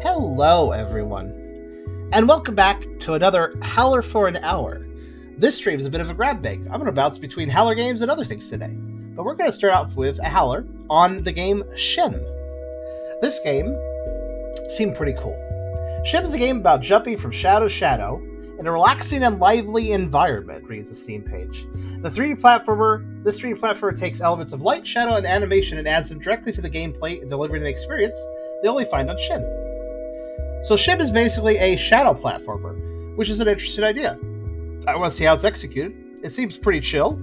Hello, everyone, and welcome back to another Howler for an Hour. This stream is a bit of a grab bag. I'm going to bounce between Howler games and other things today, but we're going to start off with a Howler on the game SCHiM. This game seemed pretty cool. SCHiM is a game about jumping from shadow to shadow in a relaxing and lively environment, reads the Steam page. This 3D platformer takes elements of light, shadow, and animation and adds them directly to the gameplay and delivering an experience they only find on SCHiM. So SCHiM is basically a shadow platformer, which is an interesting idea. I want to see how it's executed. It seems pretty chill.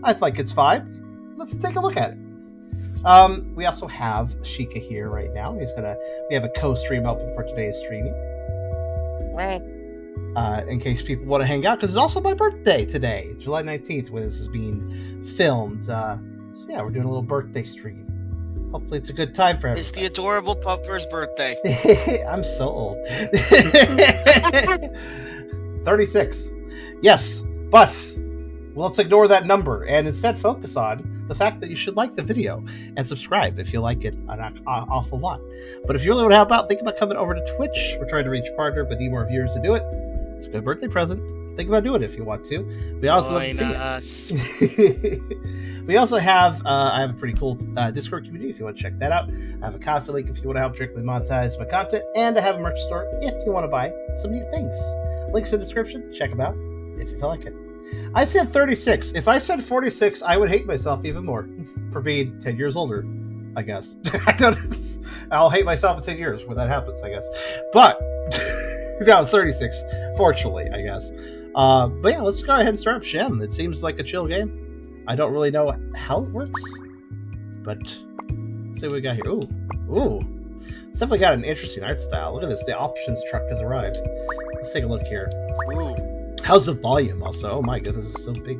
I like its vibe. Let's take a look at it. We also have Sheikah here right now. We have a co-stream open for today's streaming. In case people want to hang out, because it's also my birthday today, July 19th, when this is being filmed. So yeah, we're doing a little birthday stream. Hopefully it's a good time for everybody. It's the adorable Pupper's birthday. I'm so old. 36. Yes, but let's ignore that number and instead focus on the fact that you should like the video and subscribe if you like it an awful lot. But if you really want to help out, think about coming over to Twitch. We're trying to reach partner, but need more viewers to do it. It's a good birthday present. Think about doing it if you want to. We also love to see it. We also have I have a pretty cool Discord community if you want to check that out. I have a Ko-fi link if you want to help directly monetize my content, and I have a merch store if you want to buy some neat things. Links in the description. Check them out if you feel like it. I said 36. If I said 46, I would hate myself even more for being 10 years older, I guess. I'll hate myself in 10 years when that happens, I guess. But no, 36, fortunately, I guess. But yeah, let's go ahead and start up SCHiM. It seems like a chill game. I don't really know how it works, but let's see what we got here. Ooh. It's definitely got an interesting art style. Look at this. The options truck has arrived. Let's take a look here. Ooh. How's the volume also? Oh my goodness, this is so big.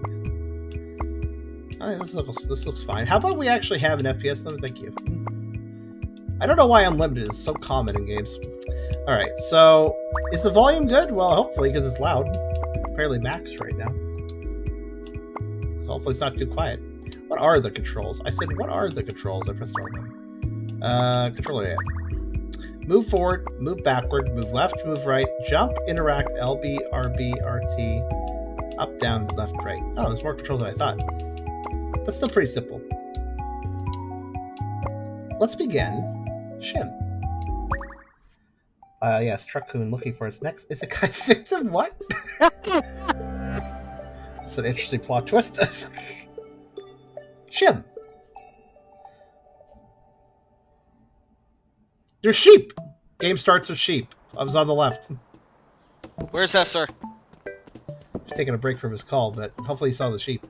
Oh, this looks fine. How about we actually have an FPS limit? Thank you. I don't know why unlimited is so common in games. Alright, so is the volume good? Well, hopefully, because it's loud. Fairly maxed right now. So hopefully it's not too quiet. What are the controls? I said, what are the controls? I pressed the wrong one. Controller, yeah. Move forward, move backward, move left, move right, jump, interact, LB, RB, RT, up, down, left, right. Oh, there's more controls than I thought. But still pretty simple. Let's begin SCHiM. Yes, Truckcoon looking for his next. Is a guy victim? What? It's an interesting plot twist. SCHiM. There's sheep. Game starts with sheep. I was on the left. Where's Hesser? He's taking a break from his call, but hopefully he saw the sheep.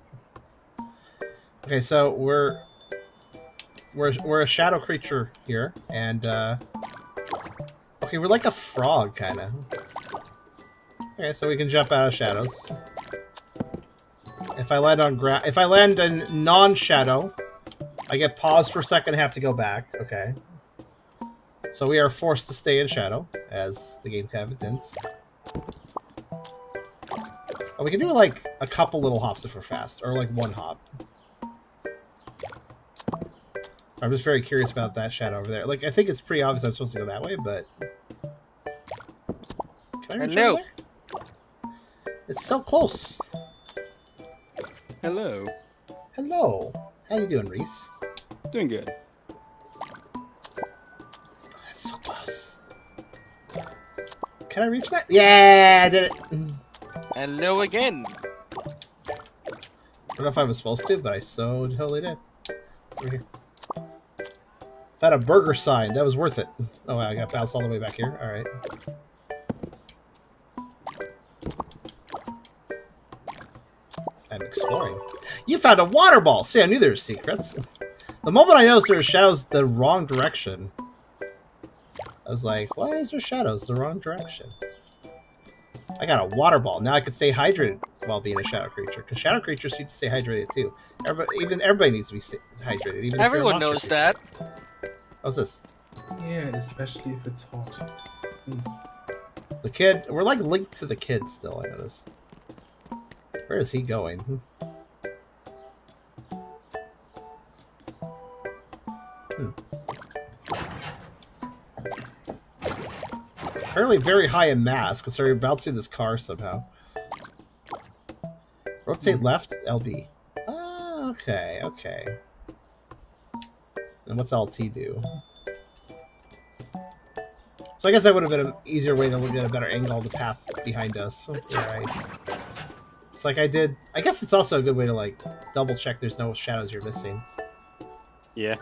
Okay, so we're a shadow creature here, and okay, we're like a frog, kind of. Okay, so we can jump out of shadows. If I land in non-shadow, I get paused for a second and have to go back. Okay. So we are forced to stay in shadow, as the game kind of intends. Oh, we can do like a couple little hops if we're fast, or like one hop. I'm just very curious about that shadow over there. Like, I think it's pretty obvious I'm supposed to go that way, but can I reach over there? It's so close. Hello. Hello. How you doing, Reese? Doing good. That's so close. Can I reach that? Yeah, I did it. Hello again. I don't know if I was supposed to, but I so totally did. Over here. Found a burger sign. That was worth it. Oh, wow, I got bounced all the way back here. All right. I'm exploring. You found a water ball. See, I knew there were secrets. The moment I noticed there were shadows the wrong direction, I was like, why is there shadows the wrong direction? I got a water ball. Now I can stay hydrated while being a shadow creature, because shadow creatures need to stay hydrated too. Everybody needs to be hydrated. Even Everyone knows that. What's this? Yeah, especially if it's hot. The kid. We're like linked to the kid still, I notice. Where is he going? Apparently very high in mass, because they're bouncing this car somehow. Rotate left, LB. Ah, okay, okay. And what's LT do? So I guess that would have been an easier way to look at a better angle of the path behind us. Right. It's like I did... I guess it's also a good way to, like, double check there's no shadows you're missing. Yeah.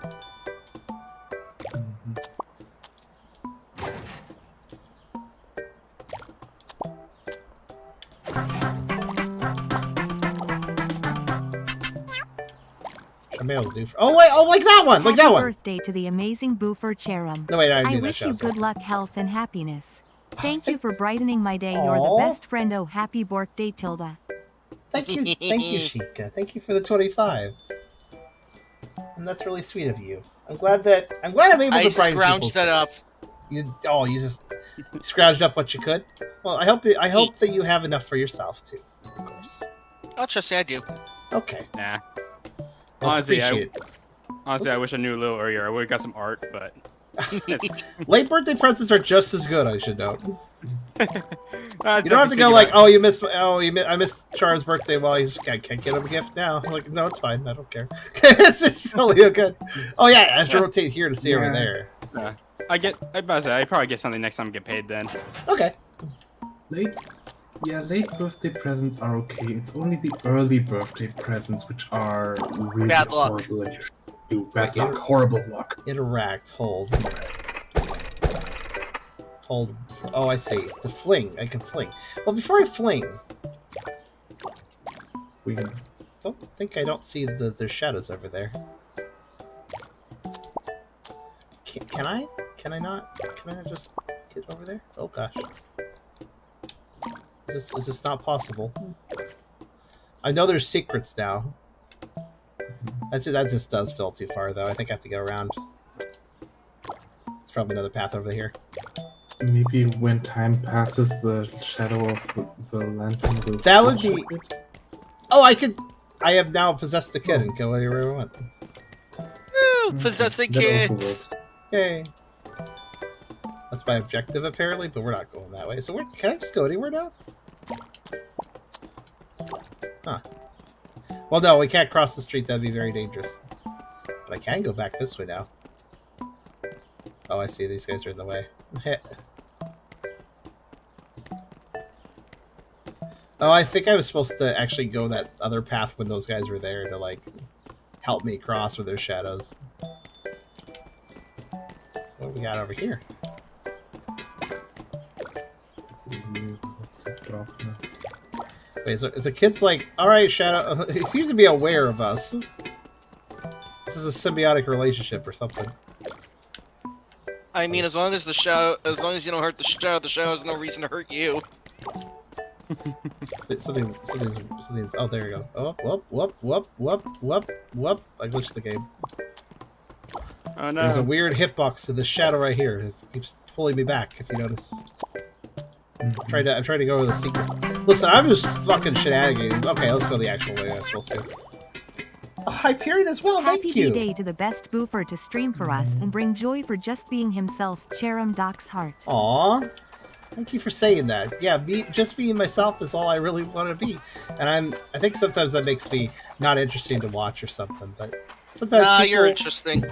I may able to do for... Oh, wait! Oh, like that one! Like that one! Happy birthday to the amazing boofer SCHiM. No, wait, I I knew wish that you shadow. good luck, health, and happiness. Thank you for brightening my day. Aw. You're the best friend. Oh, happy birthday, Tilda. Thank you, Sheikah. Thank you for the 25. And that's really sweet of you. I'm glad I'm able to brighten scrounged that up. You just scrounged up what you could. Well, I hope that you have enough for yourself too. Of course. Oh, trust me, I do. Okay. Nah. Let's Honestly, appreciate I wish I knew a little earlier. I would have got some art, but late birthday presents are just as good. I should note. You You don't have to go like, oh, I missed Char's birthday. Well, I can't get him a gift now. Like, no, it's fine. I don't care. It's totally good. Oh yeah, I have to rotate here to see over there. Yeah. I probably get something next time I get paid then. Okay. Late birthday presents are okay. It's only the early birthday presents which are really Bad luck. horrible. And you should do bad luck, horrible luck. Interact. Hold. Hold. Oh, I see. To fling. I can fling. Well, before I fling, I don't see there's shadows over there. Can I? Can I not? Can I just get over there? Oh gosh. Is this not possible? I know there's secrets now. That just does feel too far though. I think I have to get around. It's probably another path over here. Maybe when time passes, the shadow of the lantern will. That would stretch be- a bit. Oh, I have now possessed the kid and go anywhere I want. Woo! Possessing That also kids. works. Yay. That's my objective apparently, but we're not going that way. So can I just go anywhere now? Huh. Well, no, we can't cross the street. That'd be very dangerous. But I can go back this way now. Oh, I see. These guys are in the way. Oh, I think I was supposed to actually go that other path when those guys were there to, like, help me cross with their shadows. So what we got over here? Wait, is the kid's like, alright, Shadow... He seems to be aware of us. This is a symbiotic relationship or something. I mean, as long as you don't hurt the shadow has no reason to hurt you. Something's... Oh, there you go. Oh, whoop. I glitched the game. Oh no. There's a weird hitbox to this shadow right here. It keeps pulling me back, if you notice. I'm trying to go over the secret. Listen, I'm just fucking shenanigating. Okay, let's go the actual way I'm supposed to. Oh, Hyperion as well, Happy thank you! D-Day to the best boofer to stream for us and bring joy for just being himself, SCHiM Doc's heart. Aw. Thank you for saying that. Yeah, just being myself is all I really want to be. And I think sometimes that makes me not interesting to watch or something, but sometimes Nah, people, you're interesting.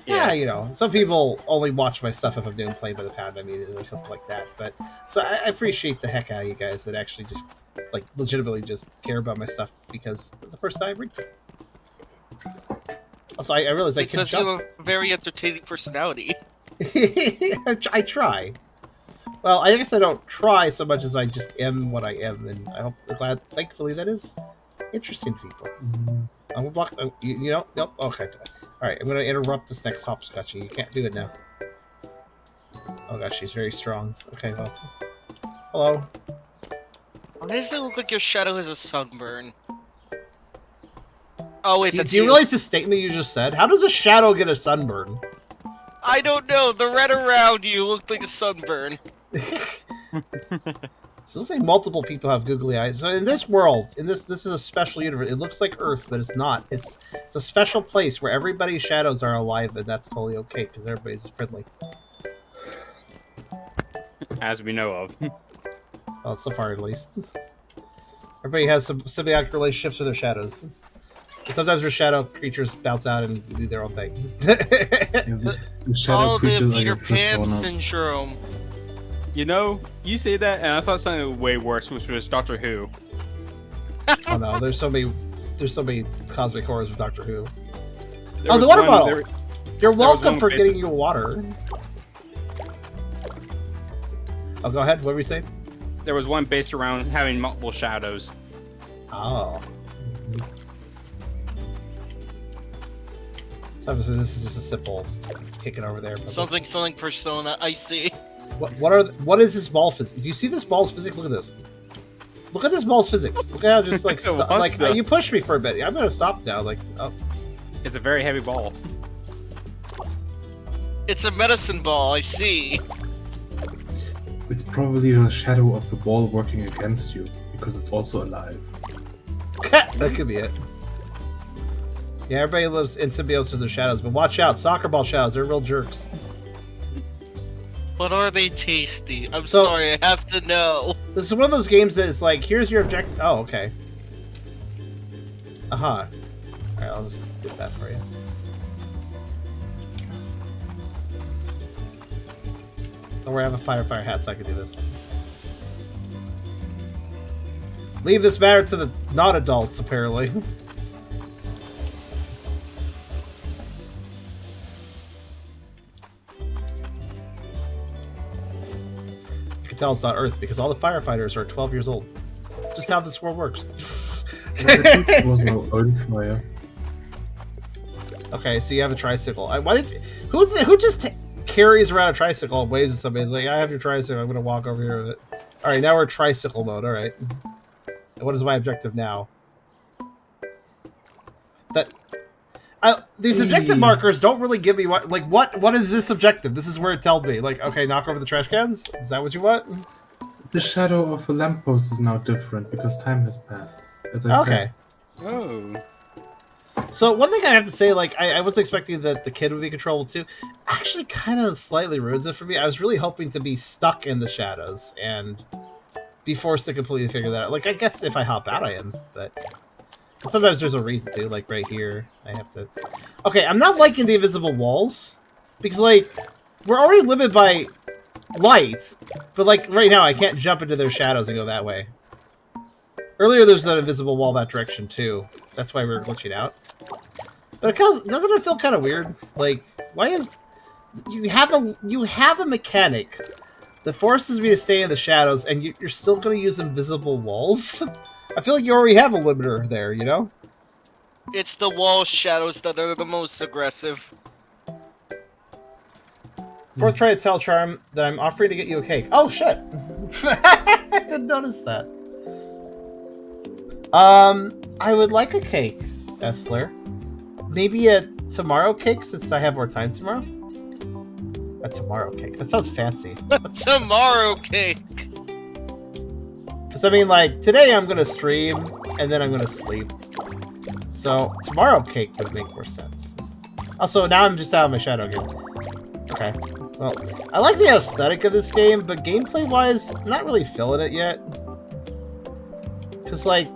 yeah, you know, some people only watch my stuff if I'm doing Play by the Pound, I mean, or something like that. But so I appreciate the heck out of you guys that actually just, like, legitimately just care about my stuff because of the person I bring to. Also, I realize I can Because you jump. have a very entertaining personality. I try. Well, I guess I don't try so much as I just am what I am, and thankfully, that is interesting to people. I'm gonna block. You know, nope. Okay. All right, I'm gonna interrupt this next hopscotch. You can't do it now. Oh gosh, she's very strong. Okay, well, hello. Why does it look like your shadow has a sunburn? Oh wait, that's Do you realize the statement you just said? How does a shadow get a sunburn? I don't know. The red around you looked like a sunburn. So looks like multiple people have googly eyes. So in this world, this is a special universe. It looks like Earth, but it's not. It's a special place where everybody's shadows are alive, and that's totally okay because everybody's friendly. as we know of. Well, so far at least. Everybody has some symbiotic relationships with their shadows. Sometimes their shadow creatures bounce out and do their own thing. The shadow All the creatures are Peter your Pan personas. syndrome. You know, you say that, and I thought something way worse, which was Doctor Who. Oh no, there's so many cosmic horrors with Doctor Who. There Oh, the was water one- bottle! there- You're was welcome one for basic- getting you water. Oh, go ahead. What were you saying? There was one based around having multiple shadows. Oh. So obviously this is just a simple. It's kicking over there. Something persona. I see. What is this ball physics? Do you see this ball's physics? Look at this. Look at this ball's physics. Look at how just like What the- you pushed me for a bit. I'm gonna stop now. Like oh. It's a very heavy ball. It's a medicine ball. I see. It's probably the shadow of the ball working against you, because it's also alive. That could be it. Yeah, everybody lives in symbiosis with their shadows, but watch out, soccer ball shadows, they're real jerks. But are they tasty? I'm So- sorry, I have to know. This is one of those games that is like, here's your objective. Oh, okay. Uh-huh. Alright, I'll just get that for you. Don't worry, I have a fire hat so I can do this. Leave this matter to the not-adults, apparently. You can tell it's not Earth because all the firefighters are 12 years old. Just how this world works. But at least it was no oil fire. Okay, so you have a tricycle. Who just carries around a tricycle and waves at somebody? It's like, I have your tricycle. I'm gonna walk over here with it. All right, now we're tricycle mode. All right. And what is my objective now? These objective markers don't really give me what is this objective? This is where it tells me. Like, okay, knock over the trash cans. Is that what you want? The shadow of a lamppost is now different because time has passed. As I Okay. said. Oh. So one thing I have to say, like, I was expecting that the kid would be controllable too. Actually, kind of slightly ruins it for me. I was really hoping to be stuck in the shadows and be forced to completely figure that out. Like, I guess if I hop out, I am, but sometimes there's a reason to. Like right here, I have to. Okay, I'm not liking the invisible walls because, like, we're already limited by light, but like right now, I can't jump into their shadows and go that way. Earlier, there's an invisible wall that direction too. That's why we were glitching out. But doesn't it feel kind of weird? Like, why is you have a mechanic that forces me to stay in the shadows, and you're still going to use invisible walls? I feel like you already have a limiter there, you know? It's the wall shadows that are the most aggressive. Fourth try to tell Charm that I'm offering to get you a cake. Oh shit! I didn't notice that. I would like a cake, Essler. Maybe a tomorrow cake since I have more time tomorrow. A tomorrow cake. That sounds fancy. Tomorrow cake. Because I mean, like, today I'm gonna stream and then I'm gonna sleep. So tomorrow cake would make more sense. Also, now I'm just out of my shadow again. Okay. Well, I like the aesthetic of this game, but gameplay-wise, I'm not really feeling it yet. Because, like,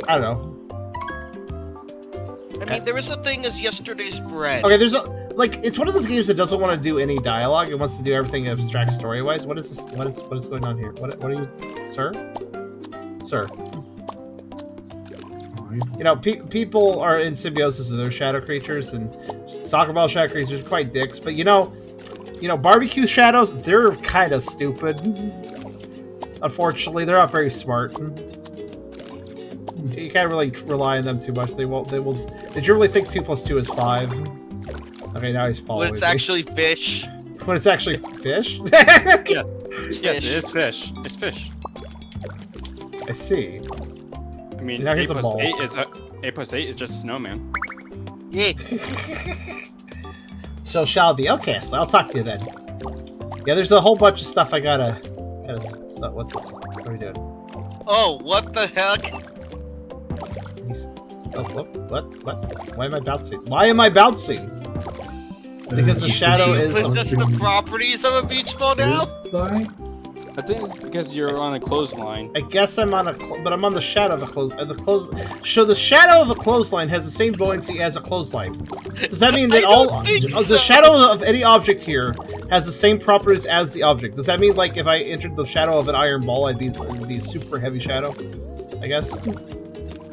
I don't know. I mean, there is a thing as yesterday's bread. Okay, there's it's one of those games that doesn't want to do any dialogue. It wants to do everything abstract story-wise. What is this? What is going on here? What are you, sir? Sir. You know, people are in symbiosis with their shadow creatures, and soccer ball shadow creatures are quite dicks. But you know, barbecue shadows, they're kind of stupid. Unfortunately, they're not very smart. You can't really rely on them too much. They will. Did you really think 2 + 2 is 5? Okay, now he's following. When it's actually fish. When it's actually fish? Yeah. Yes, it is fish. It's fish. I see. I mean, Now 8 here's a ball. + 8 is 8 + 8 is just a snowman. Yeah. So shall it be. Okay, so I'll talk to you then. Yeah, there's a whole bunch of stuff I gotta what's this? What are we doing? Oh, what the heck? What? Why am I bouncing? Why am I bouncing? Because the shadow is... Possess the properties of a beach ball now? Slide? I think it's because you're on a clothesline. I guess I'm on but I'm on the shadow of a So the shadow of a clothesline has the same buoyancy as a clothesline. Does that mean that the shadow of any object here has the same properties as the object? Does that mean like if I entered the shadow of an iron ball, it'd be a super heavy shadow? I guess.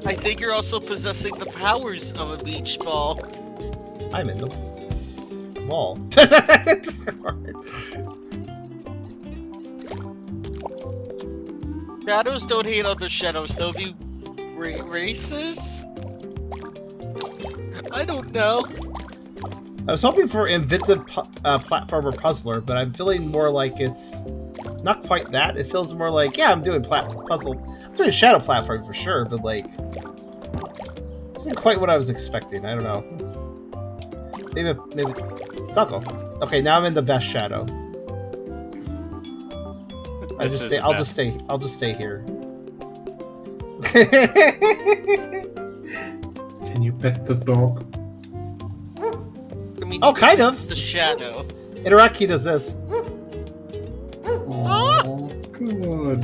I think you're also possessing the powers of a beach ball. I'm in the ball. Shadows don't hate other shadows, they'll be races? I don't know. I was hoping for inventive platformer puzzler, but I'm feeling more like it's not quite that. It feels more like, yeah, I'm doing puzzle. I'm doing shadow platforming for sure, but like, this isn't quite what I was expecting. I don't know. Maybe Taco. Okay, now I'm in the best shadow. I'll just stay here. Can you pet the dog? I mean, oh, kind of. The shadow. Interaki does this. Oh, good.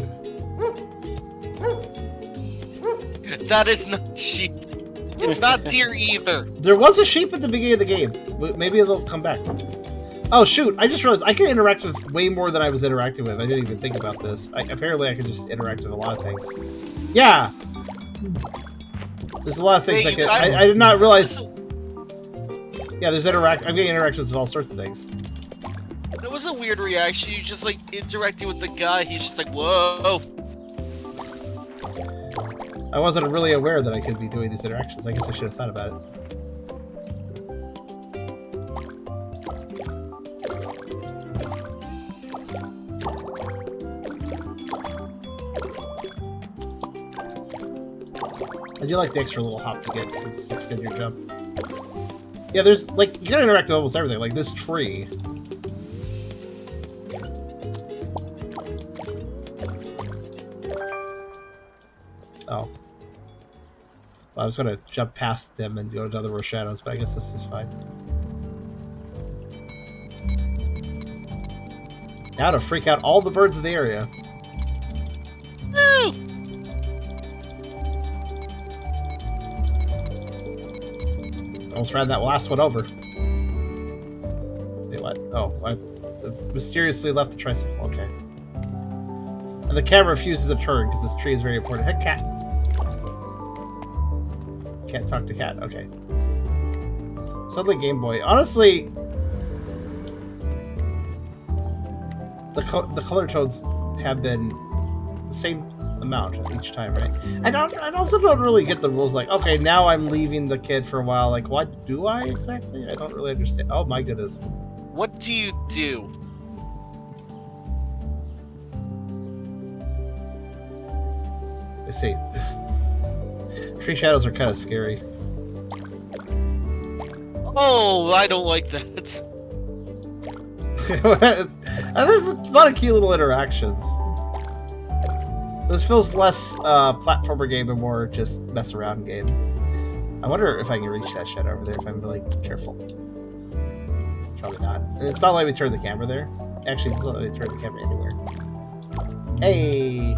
That is not sheep. It's not deer either. There was a sheep at the beginning of the game. Maybe it'll come back. Oh shoot, I just realized I can interact with way more than I was interacting with. I didn't even think about this. Apparently I can just interact with a lot of things. Yeah! There's a lot of things I can... I did not realize... Yeah, there's I'm getting interactions with all sorts of things. That was a weird reaction. You just like interacting with the guy. He's just like, whoa. I wasn't really aware that I could be doing these interactions. I guess I should have thought about it. I do like the extra little hop to get to extend your jump. Yeah, there's like you gotta interact with almost everything. Like this tree. Oh. Well, I was gonna jump past them and go to other more shadows, but I guess this is fine. Now to freak out all the birds of the area. Woo! Almost ran that last one over. Wait, what? Oh, I mysteriously left the tricycle. Okay. And the camera refuses to turn because this tree is very important. Head cat. Can't talk to cat. Okay. Suddenly Game Boy. Honestly, the color tones have been the same amount each time, right? I also don't really get the rules. Like, okay, now I'm leaving the kid for a while. Like, what do I exactly? I don't really understand. Oh my goodness. What do you do? I see. Tree shadows are kind of scary. Oh, I don't like that. There's a lot of cute little interactions. This feels less platformer game and more just mess around game. I wonder if I can reach that shadow over there if I'm really careful. Probably not. And it's not letting me turn the camera there. Actually, it's not letting me turn the camera anywhere. Hey!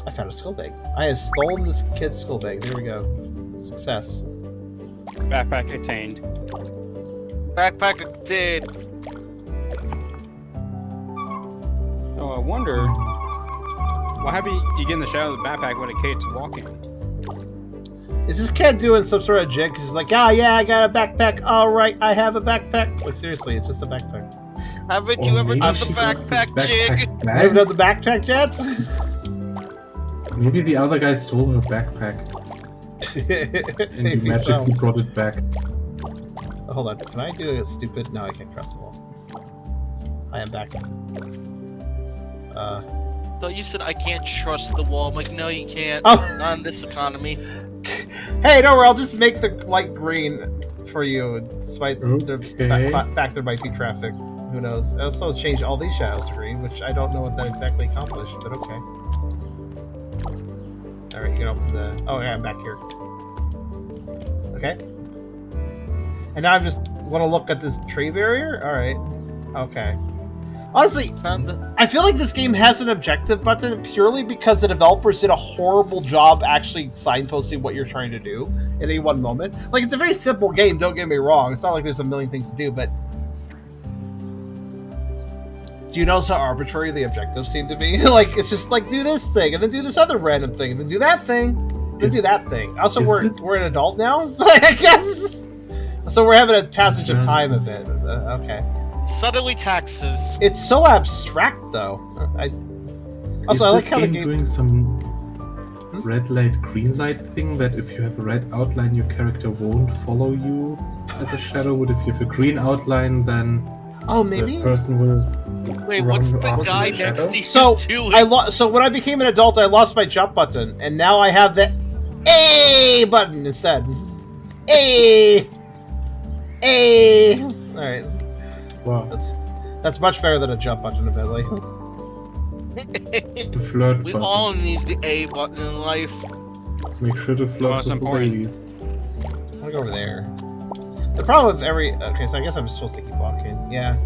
I found a skull bag. I have stolen this kid's skull bag. There we go. Success. Backpack attained. Backpack obtained. Oh, I wonder what happened. You get in the shadow of the backpack when a kid's walking. Is this kid doing some sort of jig? Because he's like, oh yeah, I got a backpack. All right, I have a backpack. Like seriously, it's just a backpack. Haven't you ever done the backpack jig? I haven't done the backpack jets. Maybe the other guy stole her backpack and you magically brought it back. Oh, hold on, can I do a stupid? No, I can't cross the wall. I am back. Thought you said I can't trust the wall. I'm like, no, you can't. Oh. Not in this economy. Hey, don't worry, I'll just make the light green for you, despite the fact there might be traffic. Who knows? I also changed all these shadows to green, which I don't know what that exactly accomplished, but okay. All right, get open the. Oh yeah, I'm back here. Okay. And now I just want to look at this tree barrier. All right. Okay. Honestly, Found the... I feel like this game has an objective button purely because the developers did a horrible job actually signposting what you're trying to do at any one moment. Like, it's a very simple game, don't get me wrong. It's not like there's a million things to do, but... Do you notice how arbitrary the objectives seem to be? Like, it's just like, do this thing, and then do this other random thing, and then do that thing, and then do that thing. Also, we're an adult now, I guess? So we're having a passage of time event. Okay. Suddenly taxes. It's so abstract, though. Also, I like how the game doing some red light, green light thing that if you have a red outline, your character won't follow you as a shadow. But if you have a green outline, then the person will. Wait, what's the guy next to you So doing? So when I became an adult, I lost my jump button, and now I have the A button instead. A. All right. Wow. That's much better than a jump button, admittedly. The flirt We button. all need the A button in life. Make sure to flirt with the important. ladies. I'll go over there. The problem with every... Okay, so I guess I'm supposed to keep walking. Yeah.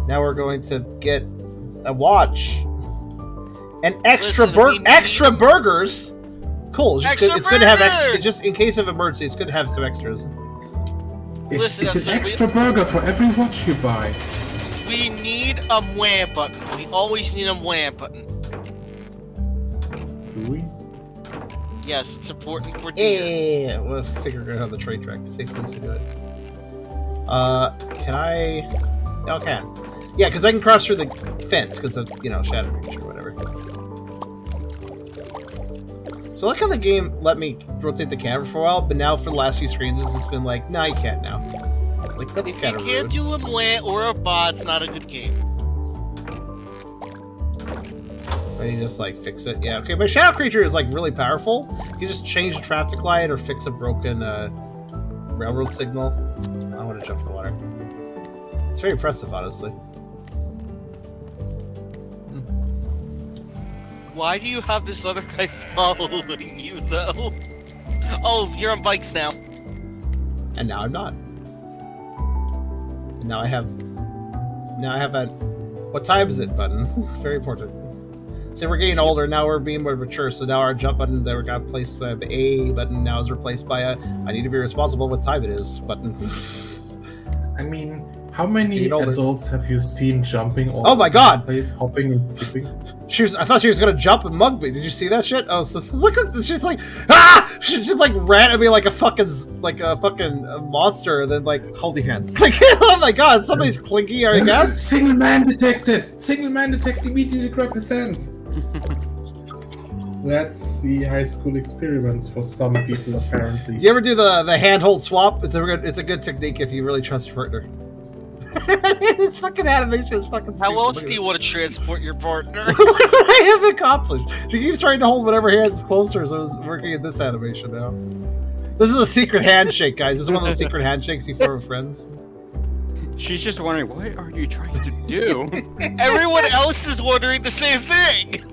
Now we're going to get a watch. And extra extra burgers! Cool. It's good to have extra... Just in case of emergency, it's good to have some extras. Listen, It's an extra burger for every watch you buy. We need a wham button. We always need a wham button. Do we? Yes, it's important for deer. Yeah, we'll figure it out on the trade track. Safe place to do it. Can I... Oh, I can. Yeah, because I can cross through the fence because of, you know, shadow creature or whatever. So look how the game let me rotate the camera for a while, but now for the last few screens it's just been like, nah, you can't now. Like, that's If kind you of can't rude. do a mwah or a ba, it's not a good game. Or you just, like, fix it. Yeah, okay, my shadow creature is, like, really powerful. You can just change the traffic light or fix a broken railroad signal. I want to jump in the water. It's very impressive, honestly. Why do you have this other guy following you, though? Oh, you're on bikes now. And now I'm not. And now I have a what time is it button. Very important. So we're getting older, now we're being more mature, so now our jump button that got placed by A button now is replaced by a I need to be responsible what time it is button. I mean, how many adults have you seen jumping all Oh my god! over the place, hopping and skipping? I thought she was gonna jump and mug me. Did you see that shit? Oh, so look at she's like, ah! She just like ran at me like a fucking monster, and then like holding hands. Like, oh my god, somebody's clinky, I guess. Single man detected. Single man detected. Immediately grab his hands. That's the high school experience for some people, apparently. You ever do the handhold swap? It's a good technique if you really trust your partner. This fucking animation is fucking stupid. How else do you want to transport your partner? What do I have accomplished? She keeps trying to hold whatever hand's closer, so I was working at this animation now. This is a secret handshake, guys. This is one of those secret handshakes you form with friends. She's just wondering, what are you trying to do? Everyone else is wondering the same thing.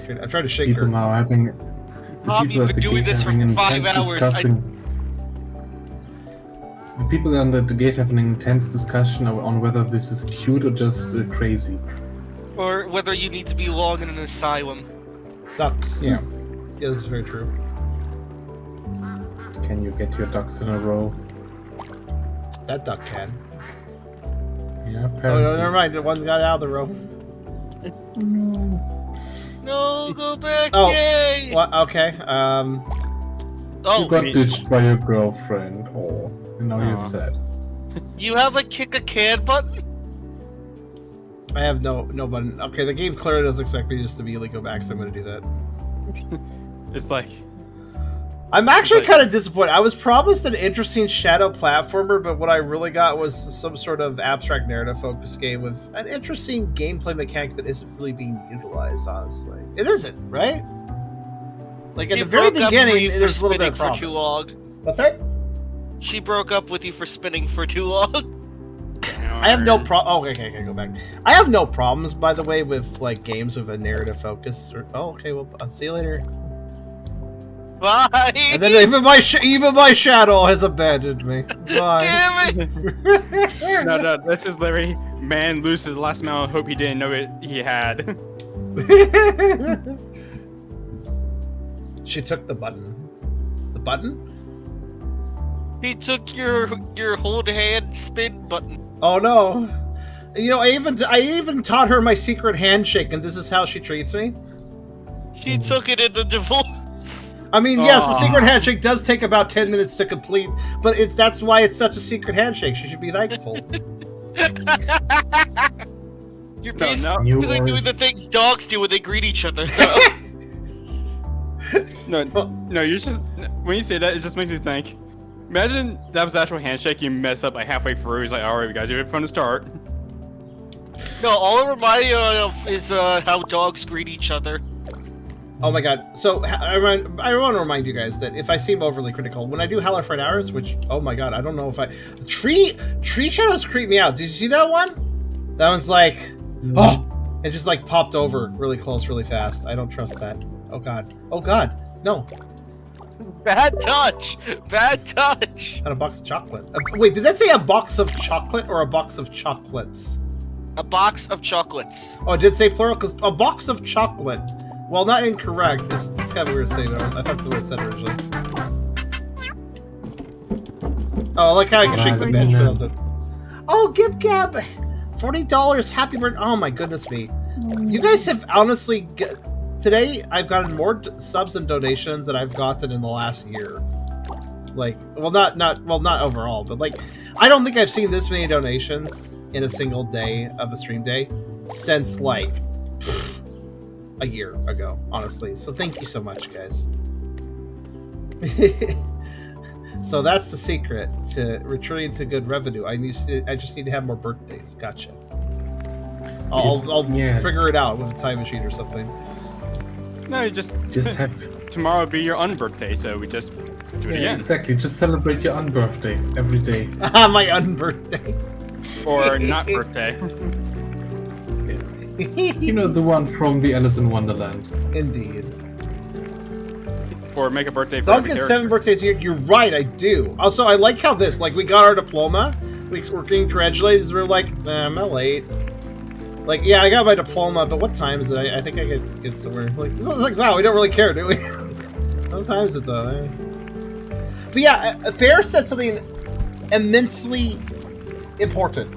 I'm trying to shake People her. now having. Bob, you've been doing this for 5 hours. The people on the gate have an intense discussion on whether this is cute or just crazy. Or whether you need to be long in an asylum. Ducks. Yeah. Yeah, this is very true. Can you get your ducks in a row? That duck can. Yeah, Oh, apparently. no, never mind. One got out of the row. No, go back, Oh, yay! what? Okay. Oh, You got ditched by your girlfriend. Oh, and now you're Aw. sad. you have a kick a can button? I have no button. Okay, the game clearly doesn't expect me just to immediately go back, so I'm going to do that. It's like, I'm actually Like- kind of disappointed. I was promised an interesting shadow platformer, but what I really got was some sort of abstract narrative focused game with an interesting gameplay mechanic that isn't really being utilized, honestly. It isn't, right? Like, at She the very broke up with beginning, you for there's a little bit spinning of for too promise. long. What's that? She broke up with you for spinning for too long. I have no Oh, okay, go back. I have no problems, by the way, with like games with a narrative focus. Oh, okay. Well, I'll see you later. Bye. And then even my shadow has abandoned me. Bye. Damn it! No, this is Larry. Man loses the last amount of hope he didn't know he had. She took the button. The button? He took your hold hand spin button. Oh no! You know, I even taught her my secret handshake, and this is how she treats me. She took it in the divorce. I mean, yes, the secret handshake does take about 10 minutes to complete, but that's why it's such a secret handshake. She should be thankful. You're basically doing the things dogs do when they greet each other. No, you're just when you say that, it just makes me think. Imagine that was the actual handshake you mess up like halfway through. He's like, all right, we gotta do it from the start. No, all it reminds me of is how dogs greet each other. Oh my god. So, I want to remind you guys that if I seem overly critical, when I do Howler for hours, which, oh my god, I don't know if I... Tree shadows creep me out. Did you see that one? That one's like... Oh! It just like popped over really close, really fast. I don't trust that. Oh god. Oh god. No. Bad touch! Bad touch! Got a box of chocolate. Wait, did that say a box of chocolate or a box of chocolates? A box of chocolates. Oh, it did say plural? Because a box of chocolate... Well, not incorrect. This is kind of weird to say, but I thought that's the way it said originally. Oh, I like how I can shake the bench. Oh, Gib Gab! $40, happy birthday. Oh my goodness me. You guys have honestly... Today, I've gotten more subs and donations than I've gotten in the last year. Like, well, not overall, but like, I don't think I've seen this many donations in a single day of a stream day since like... a year ago, honestly. So thank you so much, guys. So that's the secret to returning to good revenue. I just need to have more birthdays. Gotcha. I'll figure it out with a time machine or something. No, you just have tomorrow be your unbirthday, so we just do it again. Exactly. Just celebrate your unbirthday every day. My unbirthday. Or not birthday. You know, the one from the Alice in Wonderland. Indeed. Or make a birthday for Don't get 7 birthdays a year. You're right, I do. Also, I like how this, like, we got our diploma. We're getting congratulated. We're like, I'm late. Like, yeah, I got my diploma, but what time is it? I think I could get somewhere. Like, wow, we don't really care, do we? What time is it, though? Eh? But yeah, Fair said something immensely important.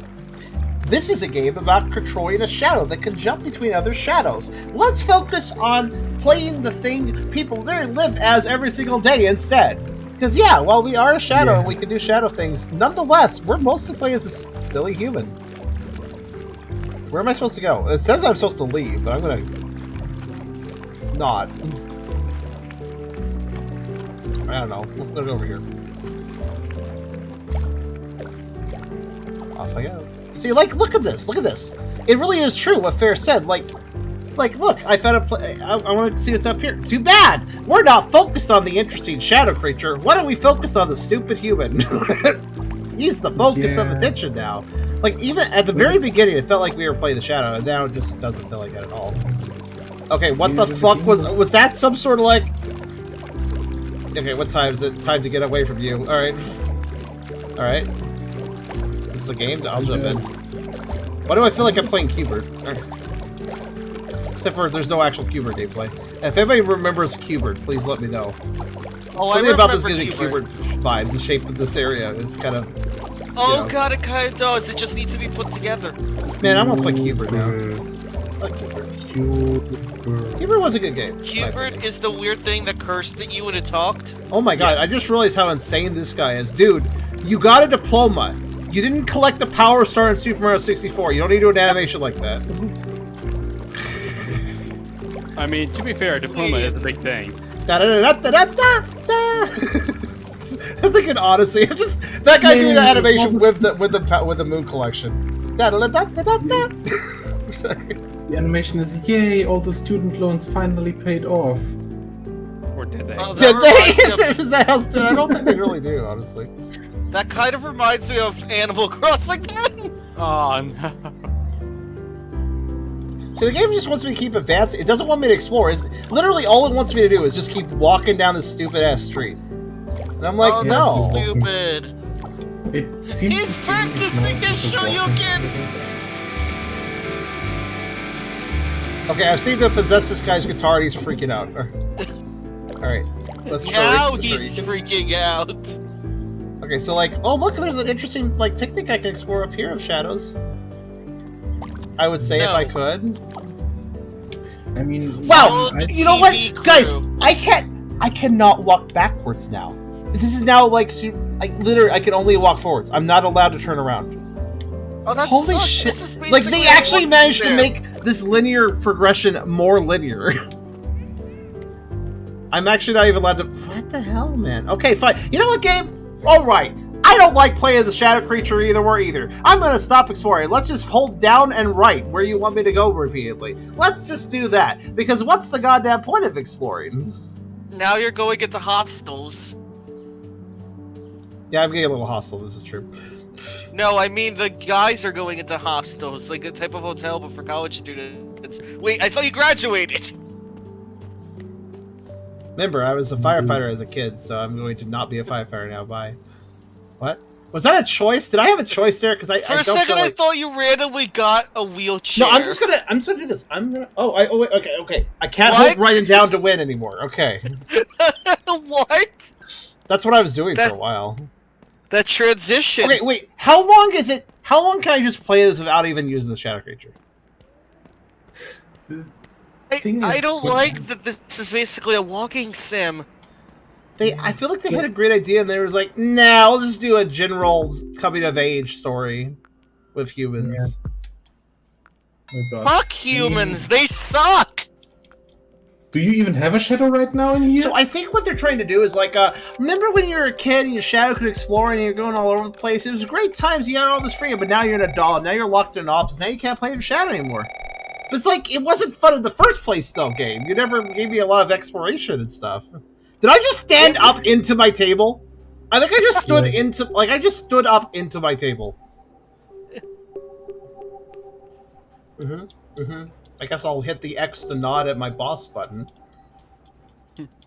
This is a game about controlling a shadow that can jump between other shadows. Let's focus on playing the thing people live as every single day instead. Because yeah, while we are a shadow and we can do shadow things, nonetheless, we're mostly playing as a silly human. Where am I supposed to go? It says I'm supposed to leave, but I'm gonna... not. I don't know. I'm gonna go over here. Off I go. See, like, look at this. Look at this. It really is true what Fair said. Like, look, I found I want to see what's up here. Too bad. We're not focused on the interesting shadow creature. Why don't we focus on the stupid human? He's the focus of attention now. Like, even at the very beginning, it felt like we were playing the shadow, and now it just doesn't feel like that at all. Okay, what the fuck was that? Some sort of like... Okay, what time is it? Time to get away from you. Alright. Alright. This is a game? I'll jump in. Why do I feel like I'm playing Qbert? Except for there's no actual Qbert gameplay. If anybody remembers Qbert, please let me know. Oh, something about this gives me Qbert vibes. The shape of this area is kind of... Oh god, it kind of does. It just needs to be put together. Man, I'm gonna play Qbert now. Like Qbert was a good game. Qbert is the weird thing that cursed at you when it talked. Oh my god, I just realized how insane this guy is. Dude, you got a diploma. You didn't collect the Power Star in Super Mario 64. You don't need to do an animation like that. I mean, to be fair, a diploma is the big thing. I'm thinking Odyssey. Just that guy doing the animation with the Moon Collection. The animation is yay! All the student loans finally paid off. Or did they? Oh, did they? Is that how I don't think they really do, honestly. That kind of reminds me of Animal Crossing. Oh no. See, the game just wants me to keep advancing. It doesn't want me to explore. It's literally all it wants me to do is just keep walking down this stupid ass street. And I'm like, Oh, no. that's stupid. It seems He's practicing to show you again. Okay, I've seen to possess this guy's guitar and he's freaking out. Alright, let's try. Now he's freaking out. Okay, so like, oh look, there's an interesting like picnic I can explore up here of shadows. I would say if I could. I mean, Wow, you know what, crew. guys? I cannot walk backwards now. This is now like, literally, I can only walk forwards. I'm not allowed to turn around. Oh, that Holy sucks. shit! This is Like they basically actually a managed to sim. make this linear progression more linear. I'm actually not even allowed to. What the hell, man? Okay, fine. You know what, game? All right. I don't like playing as a shadow creature either. I'm gonna stop exploring. Let's just hold down and right where you want me to go repeatedly. Let's just do that. Because what's the goddamn point of exploring? Now you're going into hostels. Yeah, I'm getting a little hostile. This is true. No, I mean the guys are going into hostels, like a type of hotel, but for college students. Wait, I thought you graduated. Remember, I was a firefighter as a kid, so I'm going to not be a firefighter now. Bye. What? Was that a choice? Did I have a choice there? Because For a second, I thought you randomly got a wheelchair. No, I'm just gonna do this. Oh, wait, okay. I can't What? hold right and down to win anymore. Okay. What? That's what I was doing for a while. That transition. Okay, wait. How long is it? How long can I just play this without even using the shadow creature? I don't like that this is basically a walking sim. I feel like they had a great idea, and they was like, "Nah, I'll just do a general coming of age story with humans." Oh, Fuck humans, they suck. do you even have a shadow right now in here? So I think what they're trying to do is like, remember when you were a kid and your shadow could explore and you're going all over the place? It was great times, you had all this freedom, but now you're an adult, now you're locked in an office, now you can't play with shadow anymore. But it's like, it wasn't fun in the first place though, game. You never gave me a lot of exploration and stuff. Did I just stand up into my table? I think I just stood I just stood up into my table. I guess I'll hit the X to nod at my boss button.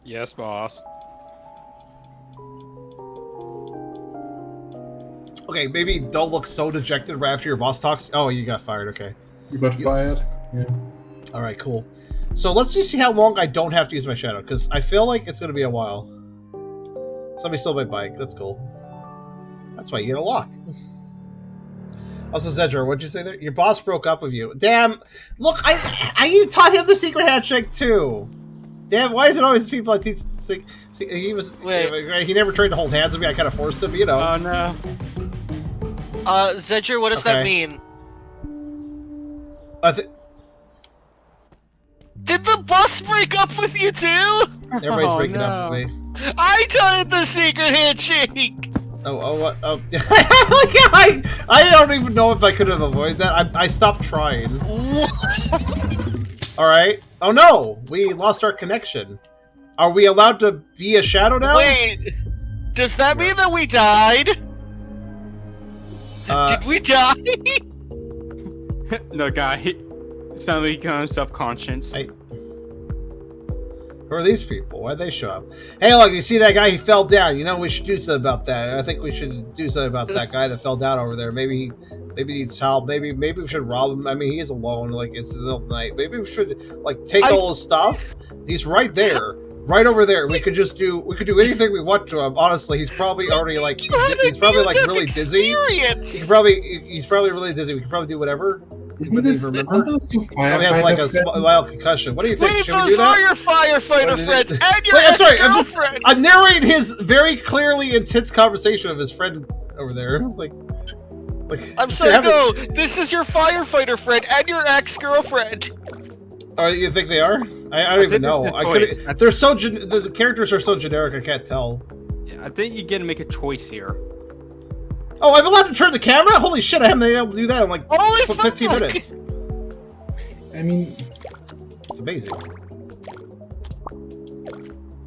Yes, boss. Okay, maybe don't look so dejected right after your boss talks. Oh, you got fired, okay. You got fired? Yeah. Alright, cool. So let's just see how long I don't have to use my shadow, because I feel like it's going to be a while. Somebody stole my bike. That's cool. That's why you get a lock. Also, Zedra, what'd you say there? Your boss broke up with you. Damn. Look, you taught him the secret handshake, too. Damn, why is it always people I teach... He was... Wait. He never tried to hold hands with me. I kind of forced him, you know. Oh, no. Zedra, what does that mean? Did the boss break up with you, too? Everybody's breaking up with me. I taught him the secret handshake! What? Oh, I don't even know if I could have avoided that. I stopped trying. All right. Oh no, we lost our connection. Are we allowed to be a shadow now? Wait, does that mean that we died? Did we die? No, guy. It's not like he got self-conscious. Who are these people? Why'd they show up? Hey, look, you see that guy? He fell down. You know, we should do something about that. I think we should do something about that guy that fell down over there. Maybe he needs help. Maybe we should rob him. I mean, he is alone. Like, it's the middle of the night. Maybe we should, like, take all his stuff. He's right there. Right over there. We could do anything we want to him. Honestly, he's probably already, like, he's probably, like, really dizzy. He's probably really dizzy. We could probably do whatever. Aren't those two firefighters? He has like a mild concussion. What do you think? Wait, should we do that? Those are your firefighter friends and your I'm sorry. ex-girlfriend. I'm narrating his very clearly intense conversation with his friend over there. Like I'm sorry. No, this is your firefighter friend and your ex-girlfriend. Oh, you think they are? I don't even know. They're so the characters are so generic. I can't tell. Yeah, I think you get to make a choice here. Oh, I'm allowed to turn the camera? Holy shit, I haven't been able to do that in like 15 minutes. I mean... It's amazing.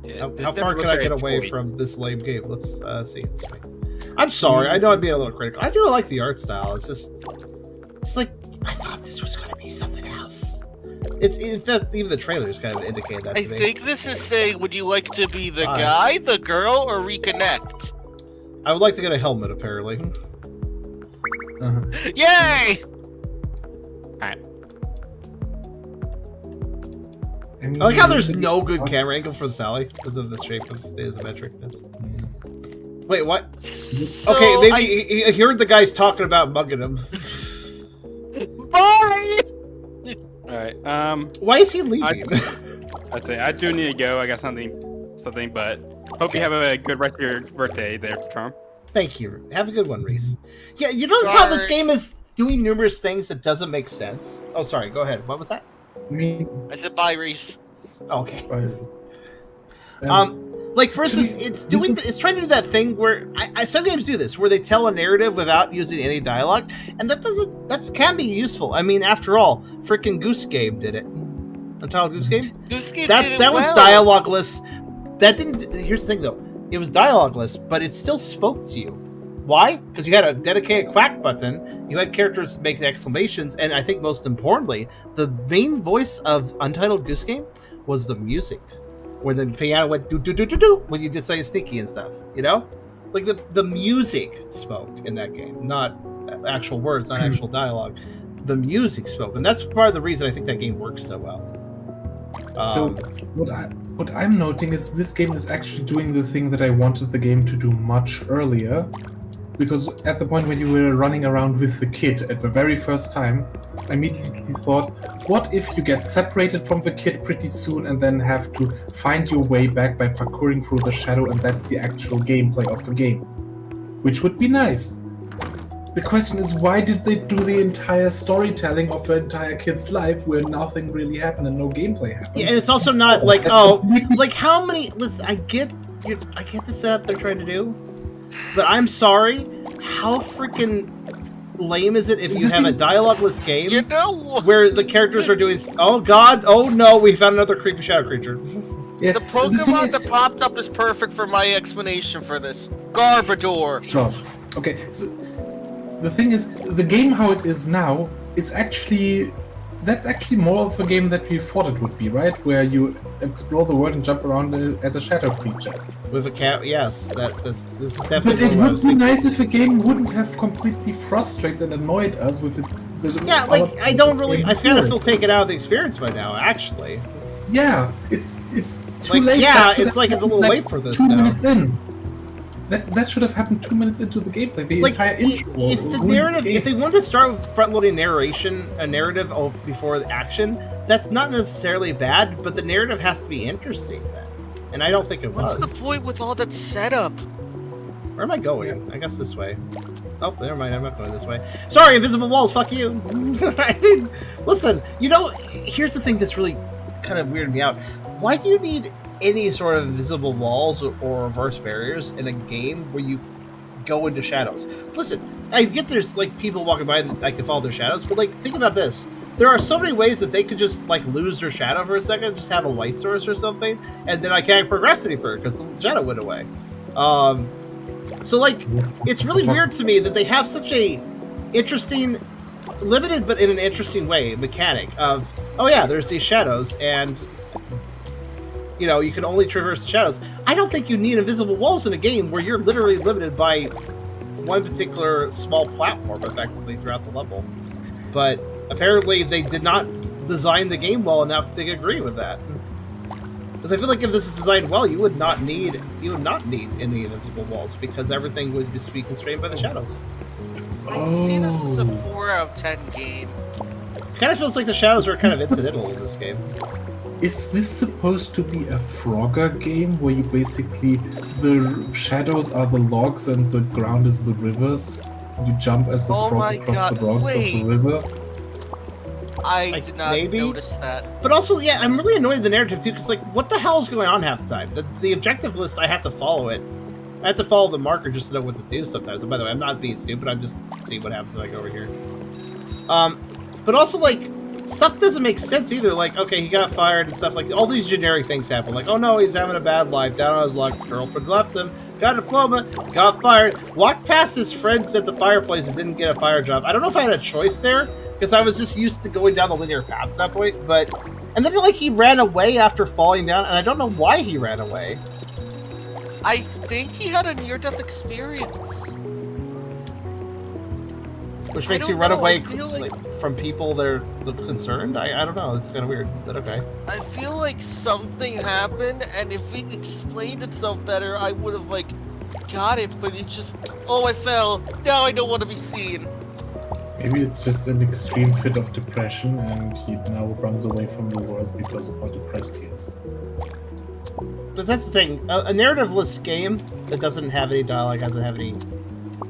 Yeah, how far can I get away from this lame game? Let's see. I'm sorry, I know I'm being a little critical. I do like the art style, it's just... It's like, I thought this was going to be something else. It's, in fact, even the trailers kind of indicate that to me. I think this is saying, would you like to be the guy, the girl, or reconnect? I would like to get a helmet, apparently. Yay! Alright. I like how there's no good camera angle for the Sally because of the shape of the isometricness. Wait, what? So okay, maybe he heard the guys talking about mugging him. Bye! Alright, Why is he leaving? I'd say I do need to go. I got something, but hope you have a good rest of your birthday there, Charm. Thank you. Have a good one, Reese. Yeah, you notice how this game is doing numerous things that doesn't make sense? Oh, sorry. Go ahead. What was that? I said bye, Reese. Okay. Bye. Like for instance, it's trying to do that thing where some games do this, where they tell a narrative without using any dialogue, and that can be useful. I mean, after all, freaking Goose Game did it. Untitled Goose Game. Goose Game that did it that was well. dialogueless. That didn't. Here's the thing, though. It was dialogueless, but it still spoke to you. Why? Because you had a dedicated quack button, you had characters make exclamations, and I think most importantly, the main voice of Untitled Goose Game was the music. Where the piano went do do do do do when you did something sneaky and stuff, you know? Like the music spoke in that game, not actual words, not actual dialogue. The music spoke, and that's part of the reason I think that game works so well. So what I'm noting is this game is actually doing the thing that I wanted the game to do much earlier, because at the point when you were running around with the kid at the very first time, I immediately thought, what if you get separated from the kid pretty soon and then have to find your way back by parkouring through the shadow, and that's the actual gameplay of the game, which would be nice. The question is, why did they do the entire storytelling of the entire kid's life where nothing really happened and no gameplay happened? Yeah, and it's also not like, like how many... Listen, I get the setup they're trying to do, but I'm sorry, how freaking lame is it if you have a dialogueless game where the characters are doing... Oh god, oh no, we found another creepy shadow creature. Yeah, the Pokemon that popped up is perfect for my explanation for this. Garbodor. Sure. Okay, so the thing is, the game how it is now is actually... That's actually more of a game that we thought it would be, right? Where you explore the world and jump around as a shadow creature. With a cat, yes. This is definitely. But it would be nice if the game wouldn't have completely frustrated and annoyed us with its. Yeah, like I don't really. I kind of feel taken out of the experience by now. Actually. Yeah, it's too like, late. Yeah, it's like it's a little late for this 2 now. minutes in. That should have happened 2 minutes into the gameplay. The entire intro. If the narrative, if they wanted to start with front-loading a narrative before the action, that's not necessarily bad, but the narrative has to be interesting then. And I don't think it was. What's the point with all that setup? Where am I going? I guess this way. Oh, never mind. I'm not going this way. Sorry, invisible walls. Fuck you. I mean, listen. You know, here's the thing that's really kind of weirded me out. Why do you need any sort of invisible walls or reverse barriers in a game where you go into shadows? Listen, I get there's like people walking by and I can follow their shadows, but like think about this. There are so many ways that they could just like lose their shadow for a second, just have a light source or something, and then I can't progress any further because the shadow went away. So like it's really weird to me that they have such a interesting, limited but in an interesting way, mechanic of, oh yeah, there's these shadows and you know, you can only traverse the shadows. I don't think you need invisible walls in a game where you're literally limited by one particular small platform, effectively, throughout the level. But apparently they did not design the game well enough to agree with that. Because I feel like if this is designed well, you would not need any invisible walls, because everything would just be constrained by the shadows. I see this as a 4 out of 10 game. It kind of feels like the shadows are kind of incidental in this game. Is this supposed to be a Frogger game where you basically, the shadows are the logs and the ground is the rivers? You jump as the frog across the rocks of the river? I did not notice that. But also, yeah, I'm really annoyed at the narrative too, because like, what the hell is going on half the time? The objective list, I have to follow it. I have to follow the marker just to know what to do sometimes. And by the way, I'm not being stupid, I'm just seeing what happens if I go over here. But also, like, stuff doesn't make sense either. Like, okay, he got fired and stuff. Like, all these generic things happen. Like, oh no, he's having a bad life. Down on his luck. Girlfriend left him. got a diploma, got fired, walked past his friends at the fireplace and didn't get a fire job. I don't know if I had a choice there, because I was just used to going down the linear path at that point, but... And then, like, he ran away after falling down, and I don't know why he ran away. I think he had a near-death experience. Which makes you run away from people that are concerned? I don't know, it's kind of weird, but okay. I feel like something happened, and if it explained itself better, I would have, like, got it, but it just... Oh, I fell. Now I don't want to be seen. Maybe it's just an extreme fit of depression and he now runs away from the world because of how depressed he is. But that's the thing, a narrative-less game that doesn't have any dialogue, doesn't have any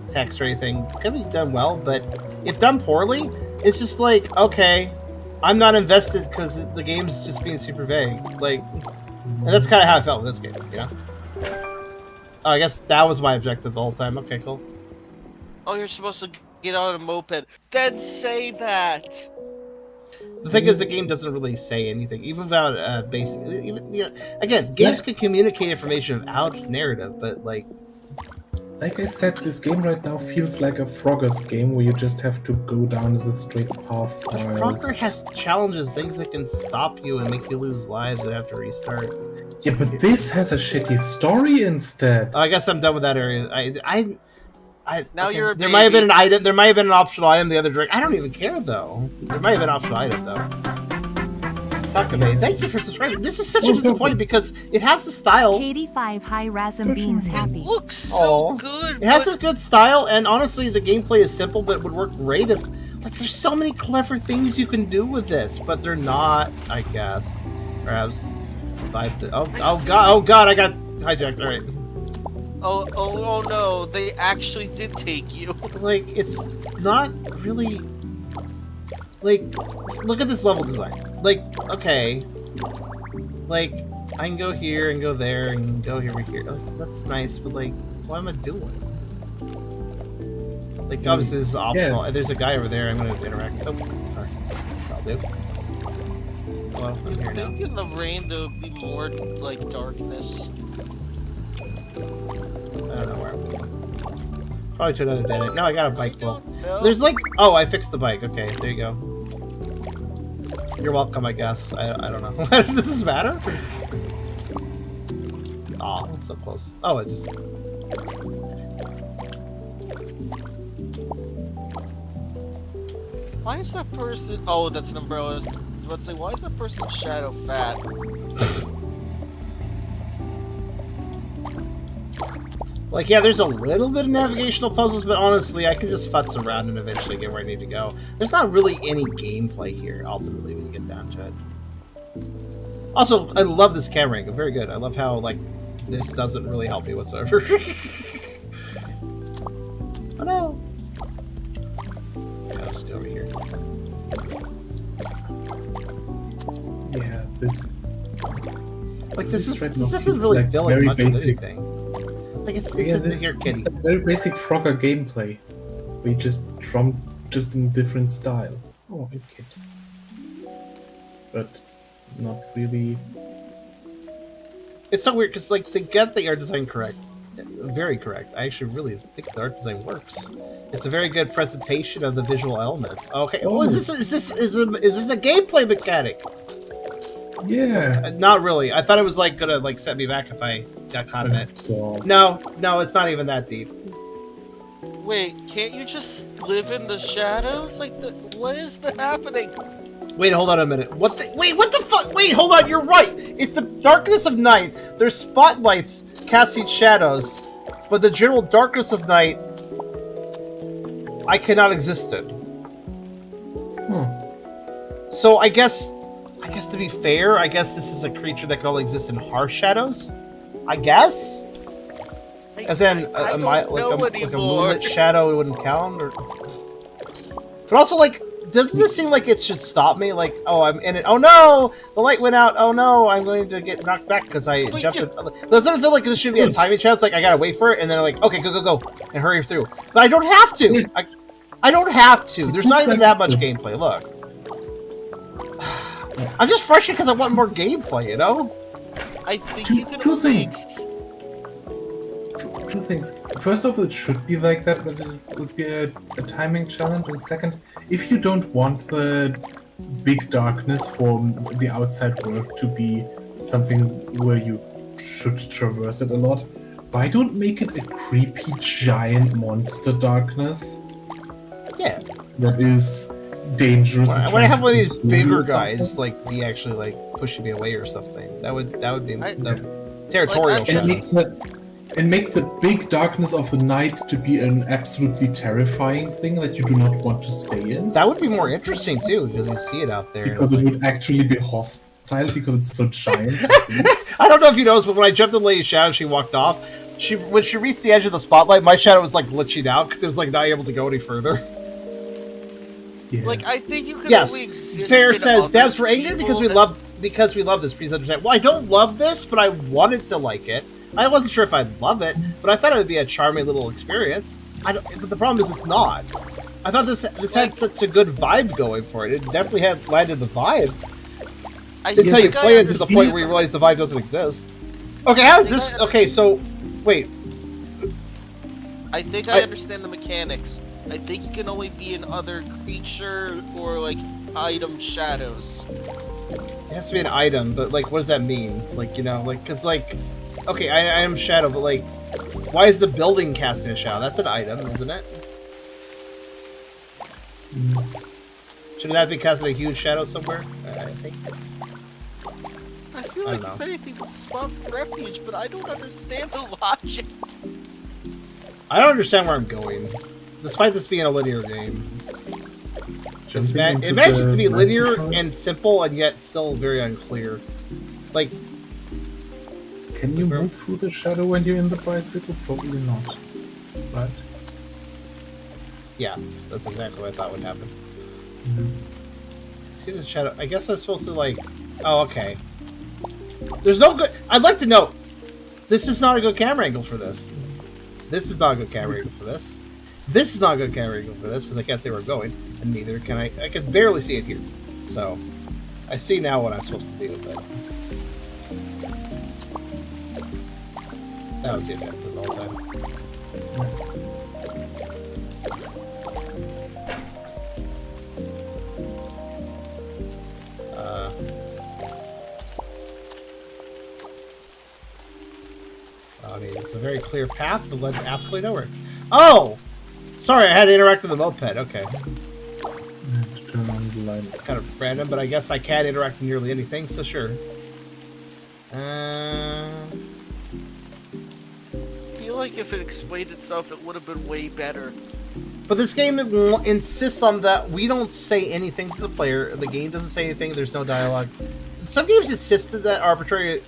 text or anything, can be done well, but if done poorly, it's just like, okay, I'm not invested because the game's just being super vague. Like, and that's kind of how I felt with this game, you know? Oh, I guess that was my objective the whole time. Okay, cool. Oh, you're supposed to get on a moped. Then say that. The thing is, the game doesn't really say anything, even without basic. Even again, games can communicate information without narrative, but like I said, this game right now feels like a Frogger's game where you just have to go down as a straight path. Frogger has challenges, things that can stop you and make you lose lives and have to restart. Yeah, but this has a shitty story instead. I guess I'm done with that area. Now okay. you're a There might have baby. been an item. There might have been an optional item the other direction. I don't even care though. There might have been an optional item though. Takame, thank you for subscribing. This is such a disappointment because it has the style. 85 high Rasm Beans happy. It looks so good. It has this good style, and honestly, the gameplay is simple, but it would work great if, like, there's so many clever things you can do with this, but they're not, I guess. Perhaps. Oh god, I got hijacked. All right. Oh no, they actually did take you. Like, it's not really. Like, look at this level design. Like, okay. Like, I can go here and go there and go over here. Oh, that's nice, but like, what am I doing? Like, obviously this is optional. Yeah. There's a guy over there I'm gonna interact with. Oh, sorry. I'll do. Hello, I'm here I now. think in the rain there would be more, like, darkness. I don't know where I'm going. Probably to another dead end. No, I got a bike. Well, there's like... Oh, I fixed the bike. Okay, there you go. You're welcome, I guess. I don't know. Does this matter? Aw, oh, so close. Oh, it just... Why is that person... Oh, that's an umbrella. I was about to say, why is that person's shadow fat? Like, yeah, there's a little bit of navigational puzzles, but honestly, I can just futz around and eventually get where I need to go. There's not really any gameplay here, ultimately, when you get down to it. Also, I love this camera angle. Very good. I love how, like, this doesn't really help me whatsoever. Oh, no. Yeah, let's go over here. Yeah, this... Like, this This doesn't really like feel like very much basic. of anything. Like, it's Yeah, a here, kitty. it's a very basic Frogger gameplay. We just drum just in different style. Oh, a kid. But not really. It's so weird because, like, they get the art design correct, very correct. I actually really think the art design works. It's a very good presentation of the visual elements. Okay, Oh. well, is this a gameplay mechanic? Yeah. Not really. I thought it was like gonna like set me back if I got caught in it. God. No, it's not even that deep. Wait, can't you just live in the shadows? Like, what is happening? Wait, hold on a minute. What the fuck? Wait, hold on. You're right. It's the darkness of night. There's spotlights casting shadows, but the general darkness of night, I cannot exist in. So I guess to be fair, I guess this is a creature that can only exist in harsh shadows. I guess. As in, I don't know like a anymore. moonlit shadow wouldn't count, or. But also, like, doesn't this seem like it should stop me? Like, oh, I'm in it. Oh no, the light went out. Oh no, I'm going to get knocked back because I Wait, jumped. Doesn't it feel like this should be a timing chance? Like I gotta wait for it, and then like, okay, go, and hurry through. But I don't have to. I don't have to. There's not even that much gameplay. Look. I'm just frustrated because I want more gameplay, you know? I think Two- you can two things. two things. First of all, it should be like that it would be a timing challenge. And second, if you don't want the big darkness for the outside world to be something where you should traverse it a lot, why don't make it a creepy giant monster darkness? Yeah. That is dangerous. When I have one of these bigger guys, like, be actually, like, pushing me away or something, that would be territorial. And make the big darkness of the night to be an absolutely terrifying thing that you do not want to stay in. That would be more interesting too, because you see it out there. Because it would actually be hostile because it's so giant. I don't know if you noticed, but when I jumped in Lady's shadow, she walked off. When she reached the edge of the spotlight, my shadow was like glitching out because it was like not able to go any further. Yeah. Like, I think you can only exist. Fair in says, other Devs, we're angry because we love this. Please understand. Well, I don't love this, but I wanted to like it. I wasn't sure if I'd love it, but I thought it would be a charming little experience. But the problem is it's not. I thought this had such a good vibe going for it. It definitely had landed the vibe. Until you play it to the point where you realize the vibe doesn't exist. Okay, how is this? Okay, so wait. I think I understand the mechanics. I think you can only be in other creature or like item shadows. It has to be an item, but like, what does that mean? Like, you know, like, cause like, okay, I am shadow, but like, why is the building casting a shadow? That's an item, isn't it? Shouldn't that be casting a huge shadow somewhere? I think. I feel like if anything, it's spot for refuge, but I don't understand the logic. I don't understand where I'm going, despite this being a linear game. It manages to be linear and simple, and yet still very unclear. Like, can you move through the shadow when you're in the bicycle? Probably not. Right? Yeah, that's exactly what I thought would happen. See the shadow? I guess I'm supposed to like. Oh, okay. There's no good. I'd like to know. This is not a good camera angle for this. This is not a good camera angle for this. This is not a good camera angle for this because I can't see where I'm going, and neither can I. I can barely see it here. So, I see now what I'm supposed to do with it. That was the objective the whole time. I mean, it's a very clear path that led absolutely nowhere. Oh! Sorry, I had to interact with the moped. Okay. Turn on the light. Kind of random, but I guess I can interact with nearly anything, so sure. I feel like if it explained itself, it would have been way better. But this game insists on that we don't say anything to the player. The game doesn't say anything. There's no dialogue. Some games insisted that arbitrary.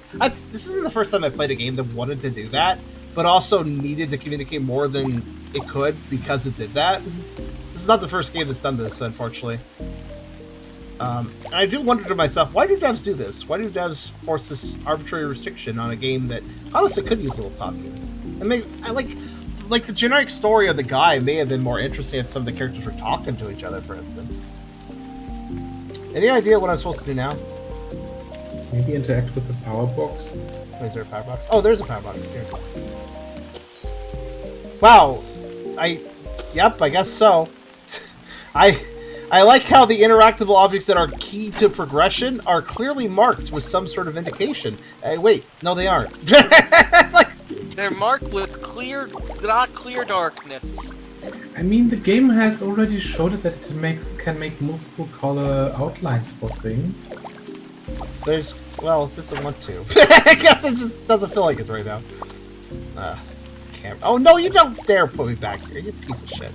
This isn't the first time I played a game that wanted to do that, but also needed to communicate more than it could because it did that. This is not the first game that's done this, unfortunately. I do wonder to myself, why do devs do this? Why do devs force this arbitrary restriction on a game that honestly could use a little talking? I like the generic story of the guy may have been more interesting if some of the characters were talking to each other, for instance. Any idea what I'm supposed to do now? Maybe interact with the power box. Is there a power box? Oh, there's a power box here. Wow. Yep, I guess so. I like how the interactable objects that are key to progression are clearly marked with some sort of indication. Wait, no, they aren't. They're marked with not clear darkness. I mean, the game has already showed it that it can make multiple color outlines for things. Well, it doesn't want to. I guess it just doesn't feel like it right now. This camera. Oh no, you don't dare put me back here, you piece of shit.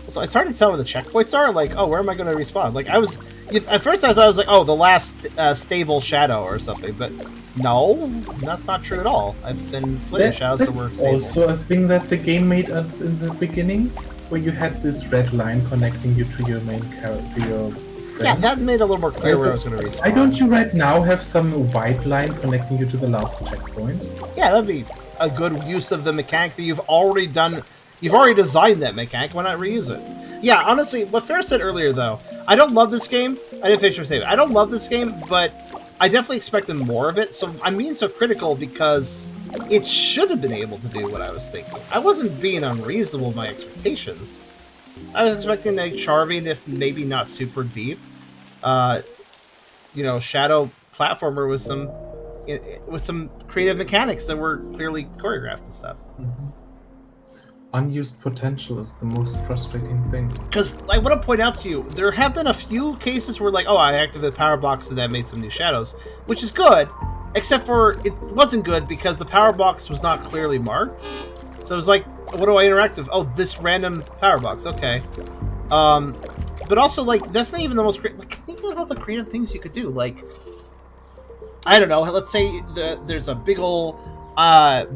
So it's hard to tell where the checkpoints are. Like, oh, where am I going to respawn? Like, at first I thought I was like, oh, the last stable shadow or something, but no, that's not true at all. I've been playing shadows that were stable. Also a thing that the game made in the beginning, where you had this red line connecting you to your main character, your friend. Yeah, that made it a little more clear where I was going to respawn. Why don't you right now have some white line connecting you to the last checkpoint? Yeah, that'd be a good use of the mechanic that you've already done. You've already designed that mechanic, why not reuse it? Yeah, honestly, what Fair said earlier, though, I don't love this game. I didn't finish my save. I don't love this game, but I definitely expected more of it, so I'm being so critical because it should have been able to do what I was thinking. I wasn't being unreasonable in my expectations. I was expecting a charming, if maybe not super deep, shadow platformer with some creative mechanics that were clearly choreographed and stuff. Mm-hmm. Unused potential is the most frustrating thing. Because I want to point out to you, there have been a few cases where, like, I activated the power box and that made some new shadows, which is good, except for it wasn't good because the power box was not clearly marked. So it was like, what do I interact with? Oh, this random power box. Okay. But also, like, that's not even the most creative. Like, think of all the creative things you could do. Like, I don't know. Let's say there's a big old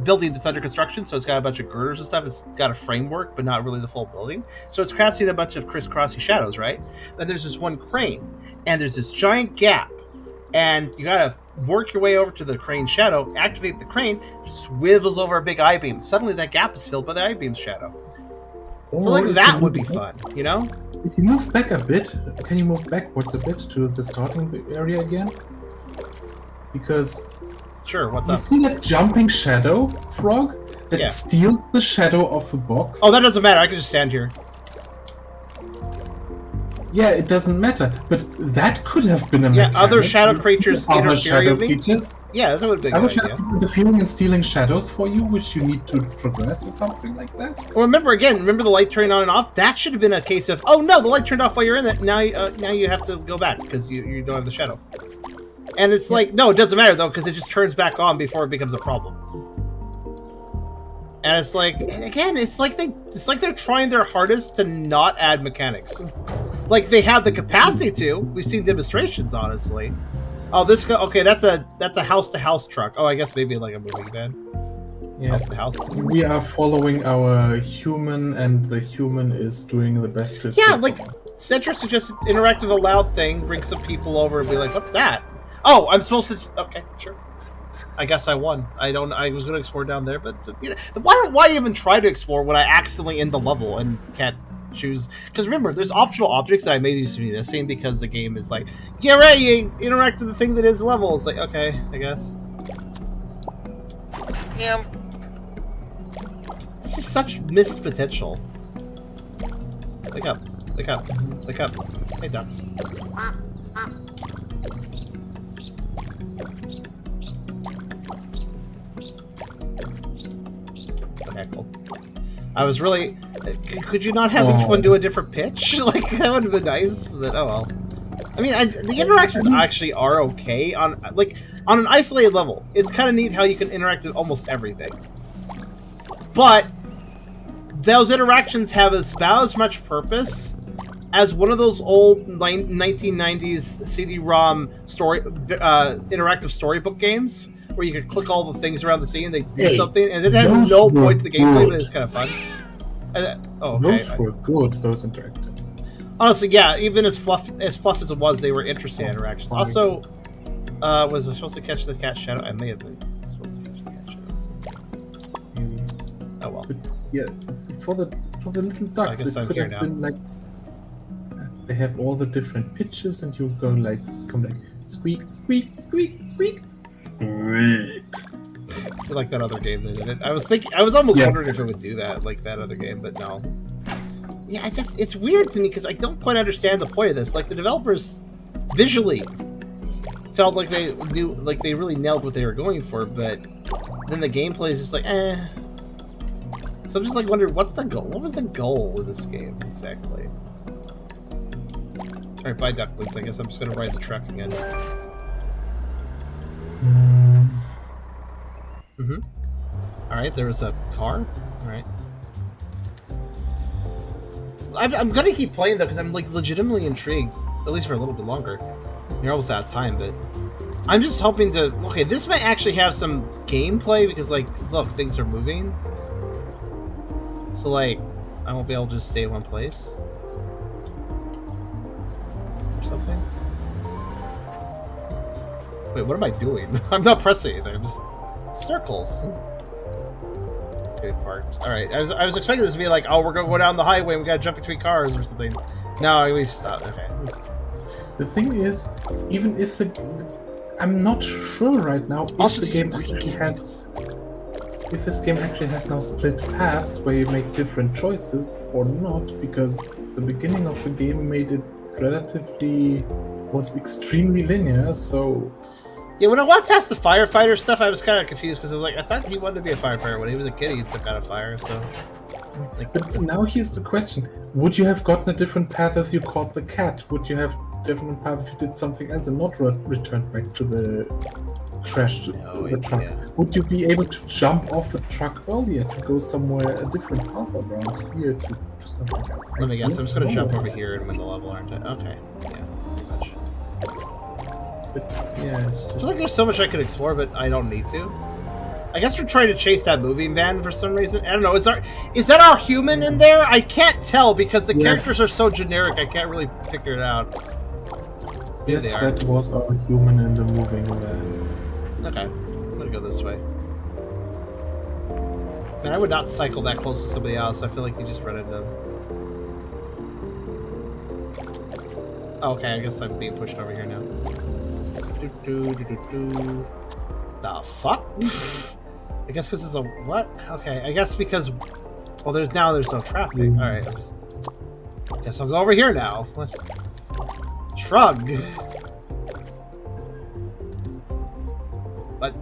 building that's under construction, so it's got a bunch of girders and stuff. It's got a framework, but not really the full building. So it's casting a bunch of crisscrossy shadows, right? Then there's this one crane, and there's this giant gap, and you gotta work your way over to the crane shadow, activate the crane, swivels over a big I-beam. Suddenly that gap is filled by the I-beam's shadow. So like that would be fun, you know? If you move back a bit, can you move backwards a bit to the starting area again? Because sure, what's you up? see that jumping shadow frog that steals the shadow of the box? Oh, that doesn't matter. I can just stand here. Yeah, it doesn't matter, but that could have been a mechanic. Other shadow creatures interfering with me? Creatures, yeah, that would be a good idea. Interfering and stealing shadows for you, which you need to progress or something like that. Well, remember the light turning on and off? That should have been a case of, oh no, the light turned off while you're in it. Now you have to go back because you don't have the shadow. And it's like, no, it doesn't matter though, because it just turns back on before it becomes a problem. And it's like, again, it's like they're trying their hardest to not add mechanics. Like they have the capacity to. We've seen demonstrations, honestly. Oh, this guy. Okay, that's a house-to-house truck. Oh, I guess maybe like a moving van. Yeah. House to house. We are following our human, and the human is doing the best to escape. Yeah, like Centra suggested, interactive allowed thing. Bring some people over and be like, "What's that?" Oh, I'm supposed to. Okay, sure. I guess I won. I was going to explore down there, but you know, why even try to explore when I accidentally end the level and can't choose? Because remember, there's optional objects that I may used to be missing because the game is like, yeah, right, you interact with the thing that is level. It's like, okay, I guess. Yeah. This is such missed potential. Wake up. Wake up. Wake up. Hey, ducks. Okay, cool. I was really... Could you not have each one do a different pitch? Like, that would have been nice, but oh well. I mean, the interactions actually are okay on an isolated level. It's kind of neat how you can interact with almost everything. But those interactions have about as much purpose as one of those old 1990s CD-ROM story interactive storybook games where you could click all the things around the scene and they do something, and it has no point to the gameplay, but it's kind of fun. Okay. Those were good. Those interactive. Honestly, yeah. Even as fluff as it was, they were interesting interactions. Also, was I supposed to catch the cat shadow? I may have been supposed to catch the cat shadow. Oh well. But, yeah, for the little ducks, it could have been like they have all the different pitches, and you go like squeak, squeak, squeak, squeak, squeak. Like that other game that did it. I was almost wondering if it would do that, like that other game, but no. Yeah, it's weird to me because I don't quite understand the point of this. Like the developers visually felt like they knew, like they really nailed what they were going for, but then the gameplay is just like, eh. So I'm just like wondering, what's the goal? What was the goal with this game exactly? All right, bye ducklings. I guess I'm just gonna ride the truck again. Alright, there was a car. Alright. I'm gonna keep playing though, because I'm like legitimately intrigued. At least for a little bit longer. You're almost out of time, but I'm just hoping to... Okay, this might actually have some gameplay, because like, look, things are moving. So like, I won't be able to just stay in one place. Or something. Wait, what am I doing? I'm not pressing anything, I'm just... Circles. Okay, parked. Alright, I was expecting this to be like, oh, we're gonna go down the highway and we gotta jump between cars or something. No, we stopped. Okay. The thing is, even if I'm not sure right now if the game actually has if this game actually has now split paths where you make different choices or not, because the beginning of the game made it was extremely linear, so... Yeah, when I walked past the firefighter stuff, I was kind of confused, because I was like, I thought he wanted to be a firefighter. When he was a kid, he took out a fire, so... Like... But now here's the question. Would you have gotten a different path if you caught the cat? Would you have a different path if you did something else and not returned back to the crash the truck? Would you be able to jump off the truck earlier to go somewhere, a different path around here to something else? Let me guess, I'm just going to jump over here and win the level, aren't I? Okay, yeah, pretty much. But, yeah, it's just... I feel like there's so much I could explore, but I don't need to. I guess we're trying to chase that moving van for some reason. I don't know. Is that our human in there? I can't tell because the characters are so generic. I can't really figure it out. Yes, that was our human in the moving van. Okay, I'm gonna go this way. Man, I would not cycle that close to somebody else. I feel like you just run into them. Oh, okay, I guess I'm being pushed over here now. The fuck? I guess because it's a what? Okay, I guess because there's no traffic. All right, guess I'll go over here now. What? Shrug. But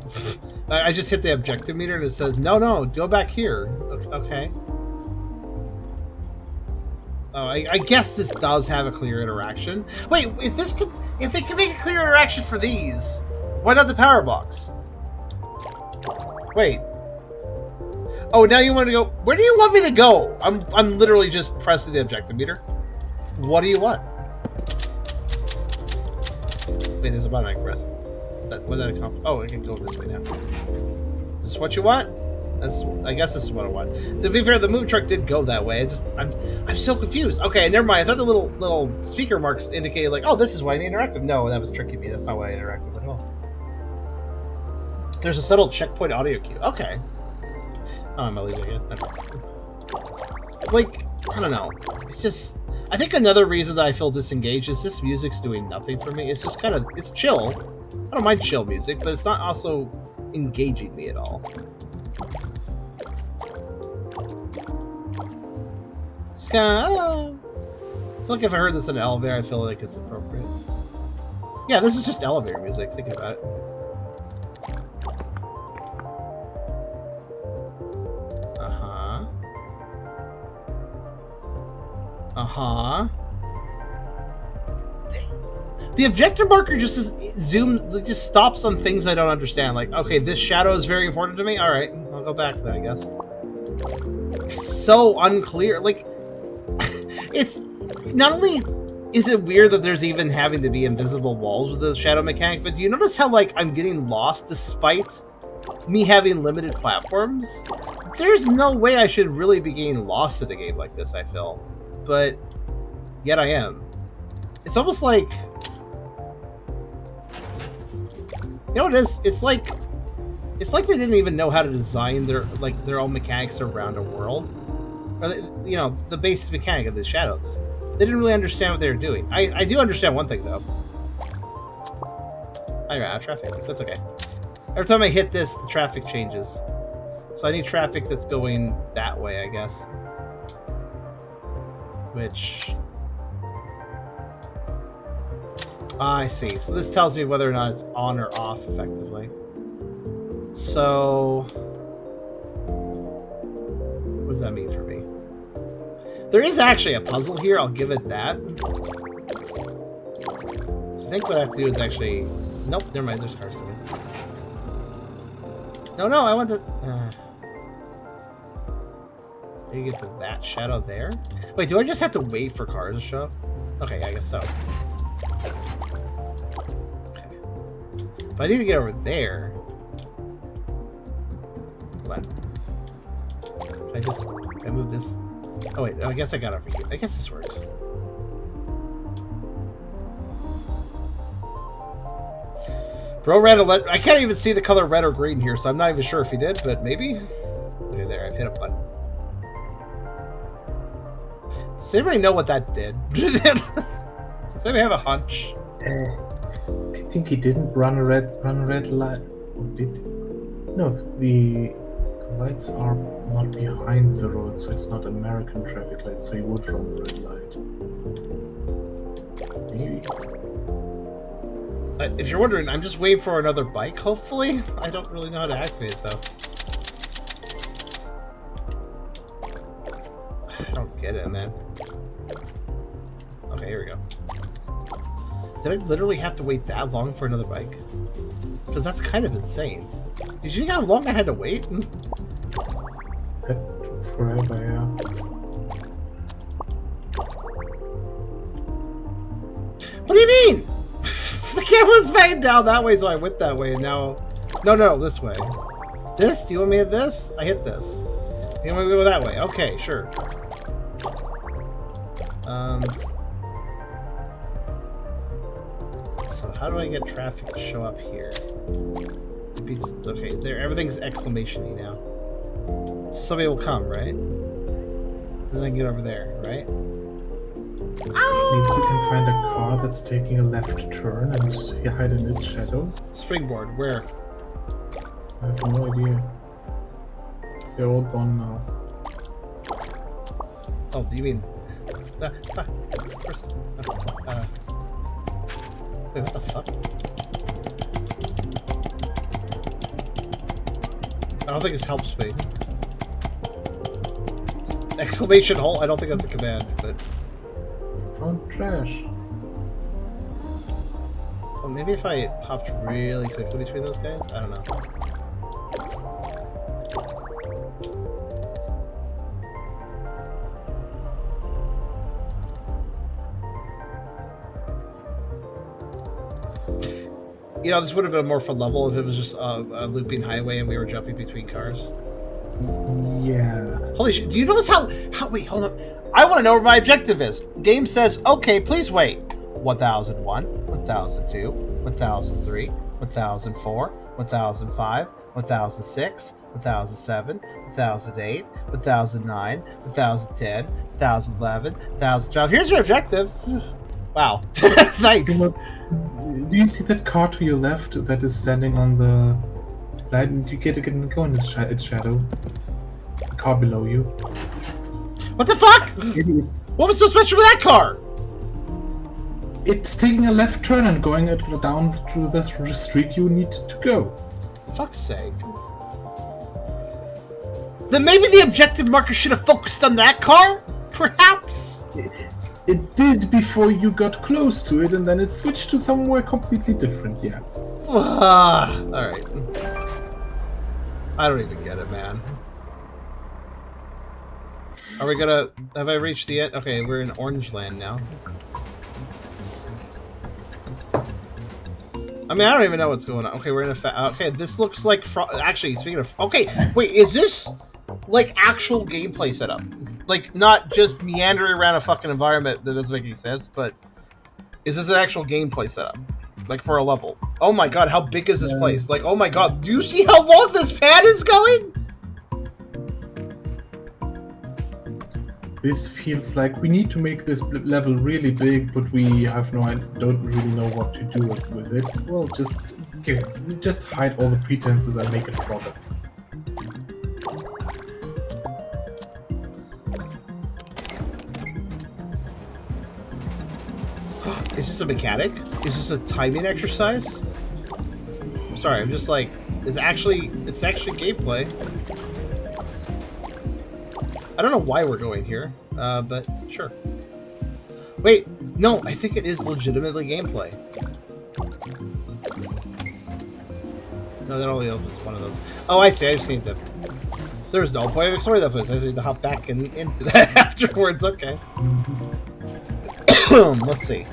I just hit the objective meter and it says no, go back here. Okay. Oh, I guess this does have a clear interaction. Wait, if they can make a clear interaction for these, why not the power box? Wait. Oh, now you want to go? Where do you want me to go? I'm literally just pressing the objective meter. What do you want? Wait, there's a button I can press. What did that accomplish? Oh, I can go this way now. Is this what you want? I guess this is what I want. To be fair, the move truck did go that way. I'm so confused. Okay, never mind. I thought the little speaker marks indicated like, oh, this is why I need interactive. No, that was tricking me. That's not why I interactive at all. There's a subtle checkpoint audio cue. Okay. Oh, I'm leaving again. Okay. Like, I don't know. It's just... I think another reason that I feel disengaged is this music's doing nothing for me. It's just kind of... It's chill. I don't mind chill music, but it's not also engaging me at all. It's kind of... I feel like if I heard this in an elevator, I feel like it's appropriate. Yeah, this is just elevator music. Think about it. The objective marker just just stops on things I don't understand. Like, okay, this shadow is very important to me. All right, I'll go back then, I guess. It's so unclear. Like, it's not only is it weird that there's even having to be invisible walls with the shadow mechanic, but do you notice how like I'm getting lost despite me having limited platforms? There's no way I should really be getting lost in a game like this, I feel. But yet I am. It's almost like, you know what it is? It's like they didn't even know how to design their own mechanics around a world, or the basic mechanic of the shadows. They didn't really understand what they were doing. I do understand one thing though. I ran out of traffic. That's okay. Every time I hit this, the traffic changes. So I need traffic that's going that way, I guess. Which... I see. So this tells me whether or not it's on or off, effectively. So... what does that mean for me? There is actually a puzzle here, I'll give it that. So I think what I have to do is actually... Nope, never mind, there's cars coming. No, I want to... You get to that shadow there? Wait, do I just have to wait for cars to show up? Okay, I guess so. Okay. But I need to get over there. What? Can I move this? Oh wait, I guess I got over here. I guess this works. Bro red alert. I can't even see the color red or green here, so I'm not even sure if he did, but maybe? Okay, there, I've hit a button. Does anybody know what that did? Does anybody have a hunch? I think he didn't run a red light. Or did he? No, the lights are not behind the road, so it's not American traffic light, so you would run the red light. Maybe. If you're wondering, I'm just waiting for another bike, hopefully. I don't really know how to activate it, though. I don't get it, man. Okay, here we go. Did I literally have to wait that long for another bike? Because that's kind of insane. Did you know how long I had to wait? That forever, yeah. What do you mean? The camera's made down that way, so I went that way, and now... No, this way. This? Do you want me to hit this? I hit this. You want me to go that way? Okay, sure. So how do I get traffic to show up here? Okay, there. Everything's exclamation-y now. So somebody will come, right? And then I can get over there, right? Maybe you can find a car that's taking a left turn and hide in its shadow. Springboard, where? I have no idea. They're all gone now. Oh, you mean... wait, what the fuck? I don't think this helps me. Exclamation hole? I don't think that's a command, but... Found trash. Well, maybe if I popped really quickly between those guys? I don't know. You know, this would have been a more fun level if it was just a looping highway and we were jumping between cars. Yeah. Holy shit, do you notice how wait, hold on. I want to know where my objective is. Game says, okay, please wait. 1001, 1002, 1003, 1004, 1005, 1006, 1007, 1008, 1009, 1010, 2011, 2012. Here's your objective. Wow. Thanks. Do you see that car to your left that is standing on the light? You get to go in its shadow. The car below you. What the fuck? What was so special with that car? It's taking a left turn and going down through the street you need to go. Fuck's sake. Then maybe the objective marker should have focused on that car? Perhaps? It did before you got close to it, and then it switched to somewhere completely different, yeah. Alright. I don't even get it, man. Are we gonna... Have I reached the end? Okay, we're in Orange Land now. I mean, I don't even know what's going on. Okay, we're in a okay, this looks like... Actually, speaking of... Okay, wait, is this... like, actual gameplay setup? Like, not just meandering around a fucking environment that doesn't make any sense, but... Is this an actual gameplay setup? Like, for a level? Oh my god, how big is this place? Like, oh my god, do you see how long this pad is going? This feels like we need to make this level really big, but we have don't really know what to do with it. Well, just hide all the pretenses and make it proper. Is this a mechanic? Is this a timing exercise? I'm sorry, I'm just like, it's actually gameplay. I don't know why we're going here, but sure. Wait, no, I think it is legitimately gameplay. No, that only opens one of those. Oh, I see, I just need to... There's no point of exploring that place, I just need to hop back into that afterwards, okay. Let's see.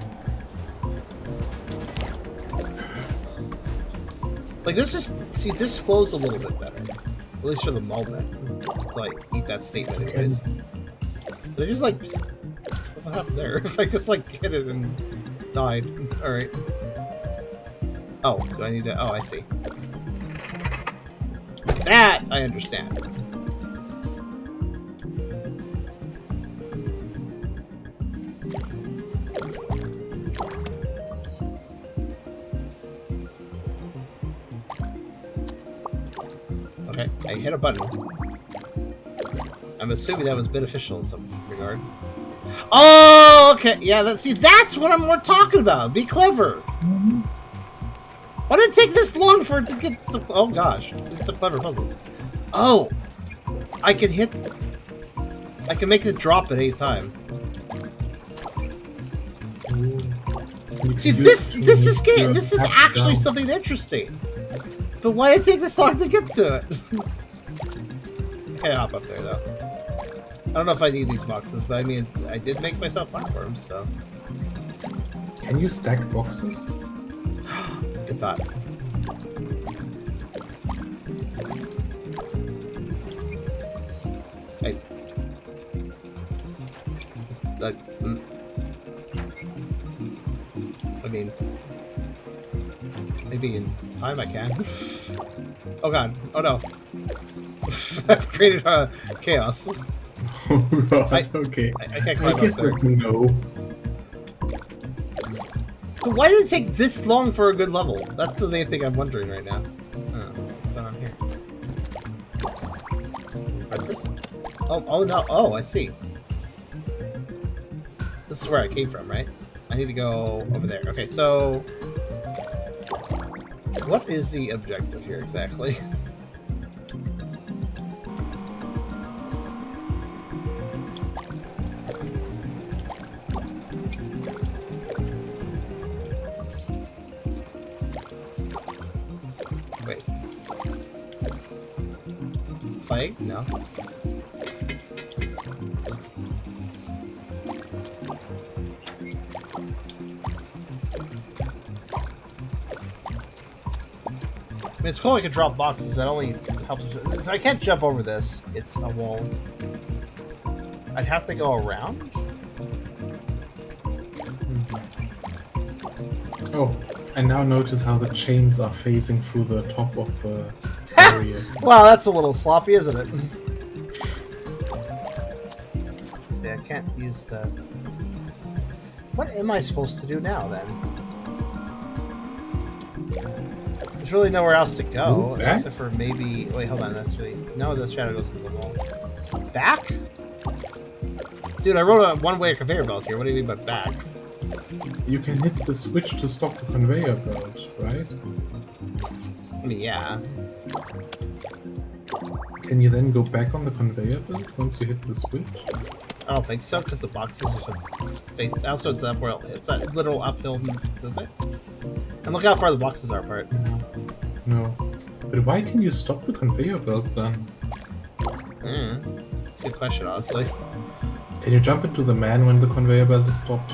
Like, this is... See, this flows a little bit better. At least for the moment. To, like, eat that statement, anyways. Did I just, like... What happened there? If I just, like, hit it and died. Alright. Oh, do I need to... Oh, I see. That, I understand. Okay, I hit a button. I'm assuming that was beneficial in some regard. Oh, okay. Yeah, that's what we're talking about. Be clever. Why did it take this long for it to get some... Oh, gosh. Some clever puzzles. Oh! I can make it drop at any time. See, this is actually something interesting. But why did it take this long to get to it? I can't hop up there, though. I don't know if I need these boxes, but I mean, I did make myself platforms, so... Can you stack boxes? Good thought. Hey. I mean, maybe in time I can. Oh god. Oh no. I've created chaos. Right, okay. I can't climb up there. No. But why did it take this long for a good level? That's the main thing I'm wondering right now. Oh, what's going on here? Press this? Oh no. Oh, I see. This is where I came from, right? I need to go over there. Okay, so... what is the objective here exactly? Wait. Flag? No. I mean, it's cool I can drop boxes, but it only helps. So I can't jump over this. It's a wall. I'd have to go around. Oh, I now notice how the chains are phasing through the top of the area. Wow, that's a little sloppy, isn't it? See, I can't use the... What am I supposed to do now, then? There's really nowhere else to go, except for maybe... Wait, hold on, that's really... No, the shadow goes into the wall. Back? Dude, I wrote a one-way conveyor belt here. What do you mean by back? You can hit the switch to stop the conveyor belt, right? I mean, yeah. Can you then go back on the conveyor belt once you hit the switch? I don't think so, because the boxes are faced... Also, it's uphill. It's a literal uphill movement. And look how far the boxes are apart. No. But why can you stop the conveyor belt then? That's a good question, honestly. Can you jump into the man when the conveyor belt is stopped?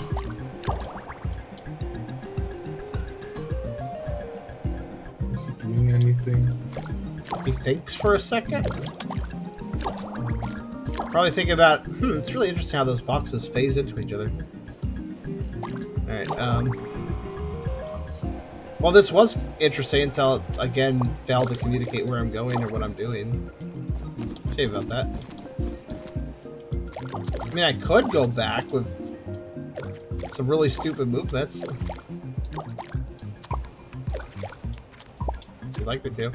Is he doing anything? He thinks for a second. Probably think about, it's really interesting how those boxes phase into each other. Alright, well, this was interesting until it, again, failed to communicate where I'm going or what I'm doing. Shame about that. I mean, I could go back with some really stupid movements. If you'd like me to.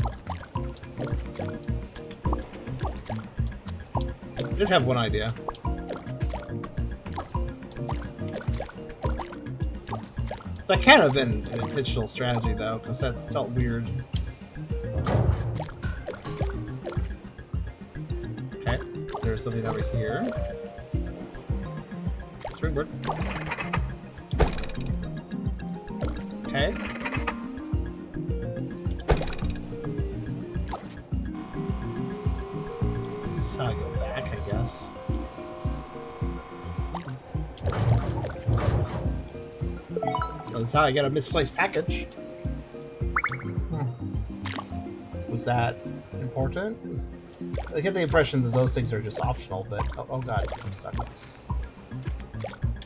I did have one idea. That can't have been an intentional strategy, though, because that felt weird. Okay, so there's something over here. Springboard. Okay. This is how I go back, I guess. That's how I get a misplaced package. Was that important? I get the impression that those things are just optional, but... Oh god, I'm stuck.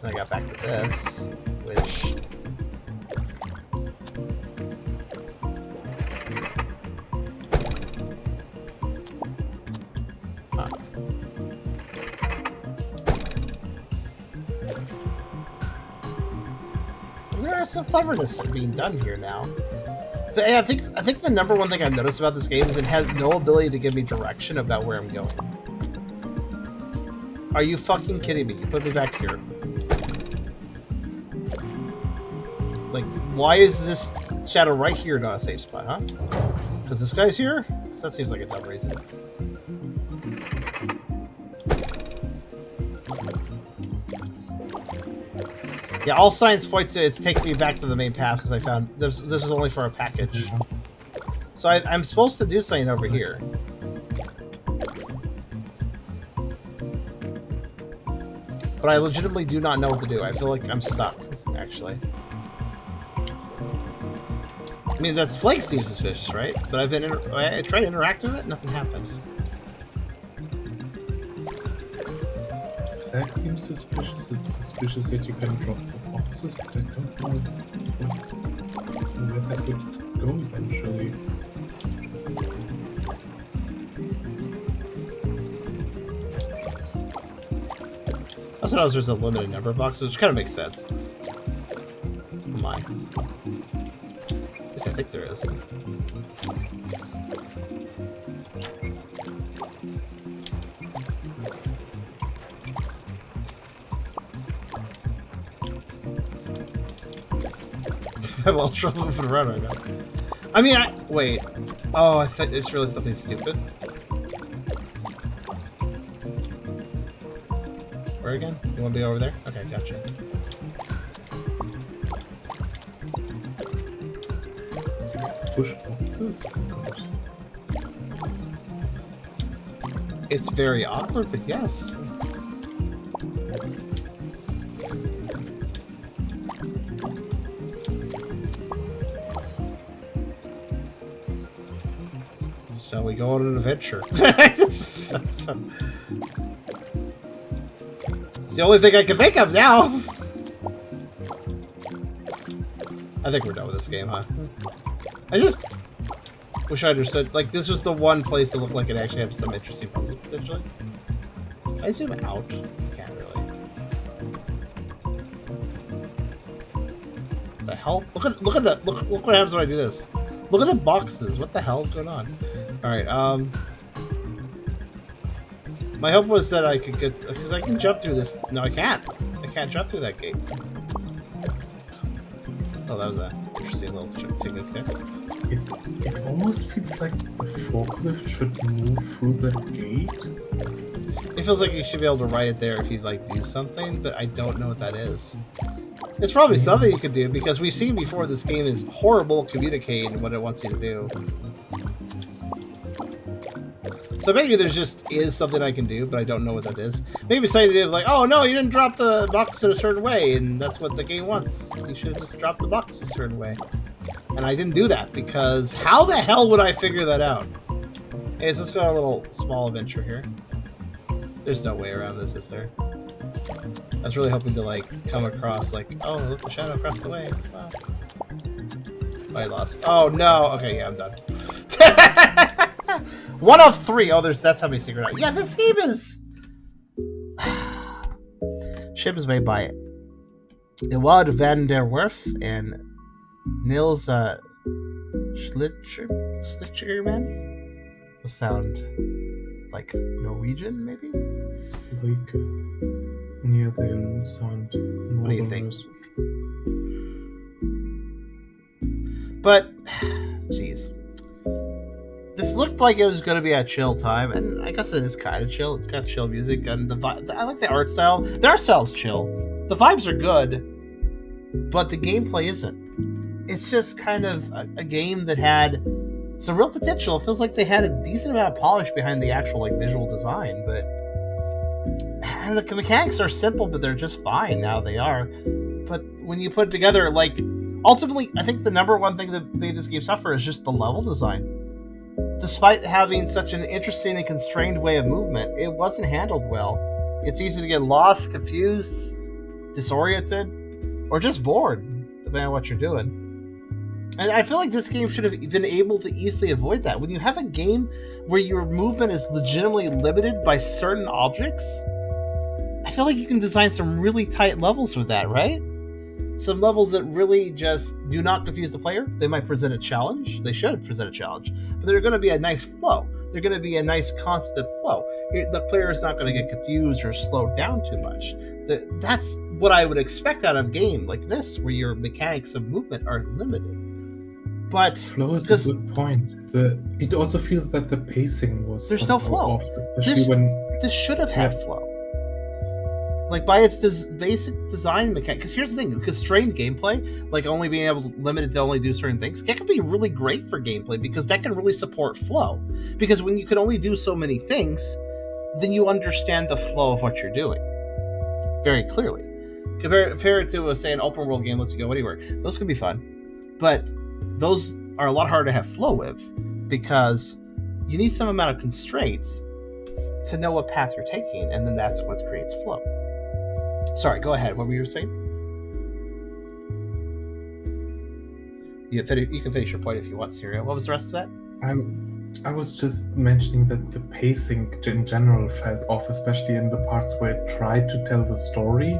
Then I got back to this, which... Huh. There is some cleverness being done here now. But yeah, I think the number one thing I've noticed about this game is it has no ability to give me direction about where I'm going. Are you fucking kidding me? You put me back here. Like, why is this shadow right here not a safe spot, huh? Because this guy's here? 'Cause that seems like a dumb reason. Yeah, all signs point to it's taking me back to the main path because I found this is only for a package. So I'm supposed to do something over here. But I legitimately do not know what to do. I feel like I'm stuck, actually. I mean, that flake seems suspicious, right? But I tried to interact with it, nothing happened. Flag seems suspicious. It's suspicious that you can drop the boxes, but I don't know where that would go eventually. I also noticed there's a limited number of boxes, which kind of makes sense. Come on. At least I think there is. I have all trouble moving around right now. I mean, wait. Oh, I think it's really something stupid. Where again? You want to be over there? Okay, gotcha. Push boxes? Oh god. It's very awkward, but yes. Shall we go on an adventure? It's the only thing I can think of now. I think we're done with this game, huh? I just wish I understood. Like, this was the one place that looked like it actually had some interesting puzzles potentially. Can I zoom out? I can't really. The hell? Look what happens when I do this. Look at the boxes. What the hell is going on? Alright, my hope was that I could get, because I can jump through this. No, I can't. I can't jump through that gate. Oh, that was an interesting little technique there. It almost feels like the forklift should move through the gate. It feels like you should be able to write it there if you like do something, but I don't know what that is. It's probably something you could do because we've seen before this game is horrible at communicating what it wants you to do. So maybe there just is something I can do, but I don't know what that is. Maybe something to do like, oh no, you didn't drop the box in a certain way, and that's what the game wants. You should have just dropped the box a certain way. And I didn't do that, because how the hell would I figure that out? Hey, so let's go on a little small adventure here. There's no way around this, is there? I was really hoping to, like, come across, like, oh, look, the shadow across the way. Wow. Oh, I lost. Oh, no. Okay, yeah, I'm done. 1 of 3. Oh, that's how many secret out. Yeah, this game is... SCHiM is made by Ewald van der Werf and Niels Schlichterman. Those sound like Norwegian, maybe? It's like... yeah, they sound northerners. What do you think? But, jeez. This looked like it was going to be a chill time, and I guess it is kind of chill. It's got chill music, and the vibe. I like the art style. The art style's chill. The vibes are good, but the gameplay isn't. It's just kind of a game that had some real potential. It feels like they had a decent amount of polish behind the actual like visual design, but and the mechanics are simple, but they're just fine now. They are, but when you put it together, like ultimately, I think the number one thing that made this game suffer is just the level design. Despite having such an interesting and constrained way of movement, it wasn't handled well. It's easy to get lost, confused, disoriented, or just bored, depending on what you're doing. And I feel like this game should have been able to easily avoid that. When you have a game where your movement is legitimately limited by certain objects, I feel like you can design some really tight levels with that, right? some levels that really just do not confuse the player. They might present a challenge. They should present a challenge, but they're going to be a nice flow. They're going to be a nice constant flow. The player is not going to get confused or slowed down too much. That's what I would expect out of a game like this, where your mechanics of movement are limited. But flow is a good point. It also feels that the pacing was there's no flow, off, especially this should have had flow. Like by its basic design mechanic. Because here's the thing: constrained gameplay, like only being able to limited to only do certain things, that can be really great for gameplay because that can really support flow. Because when you can only do so many things, then you understand the flow of what you're doing very clearly. Compare it to, say, an open world game, lets you go anywhere. Those can be fun, but those are a lot harder to have flow with because you need some amount of constraints to know what path you're taking, and then that's what creates flow. Sorry, go ahead. What were you saying? You can finish your point if you want, Syria. What was the rest of that? I was just mentioning that the pacing in general felt off, especially in the parts where it tried to tell the story.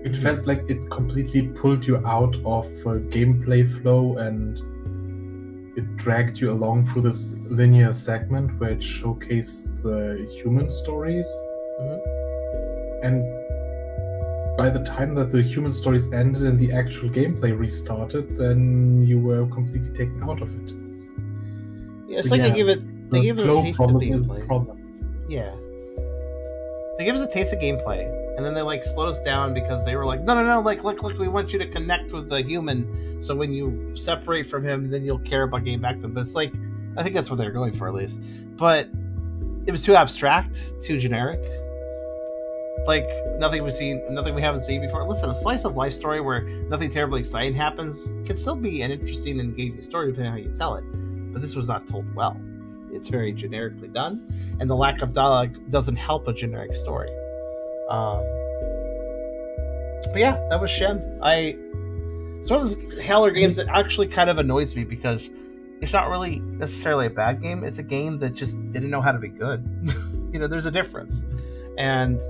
It felt like it completely pulled you out of gameplay flow, and it dragged you along through this linear segment where it showcased the human stories. And by the time that the human stories ended and the actual gameplay restarted, then you were completely taken out of it. Yeah, it's they give it a taste of gameplay. Yeah. They give us a taste of gameplay, and then they slow us down because they were like, no, look, we want you to connect with the human, so when you separate from him, then you'll care about getting back to him. But it's I think that's what they're going for, at least. But it was too abstract, too generic. Nothing we haven't seen before. Listen, a slice of life story where nothing terribly exciting happens can still be an interesting and engaging story depending on how you tell it. But this was not told well. It's very generically done, and the lack of dialogue doesn't help a generic story. But yeah, that was SCHiM. It's one of those Howler games that actually kind of annoys me because it's not really necessarily a bad game. It's a game that just didn't know how to be good. There's a difference. And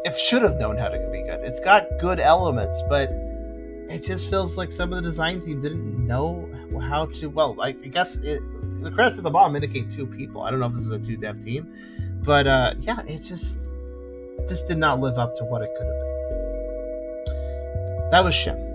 it should have known how to be good. It's got good elements, but it just feels like some of the design team didn't know how to. Well, I guess the credits at the bottom indicate 2 people. I don't know if this is a 2-dev team, but yeah, it just did not live up to what it could have been. That was SCHiM.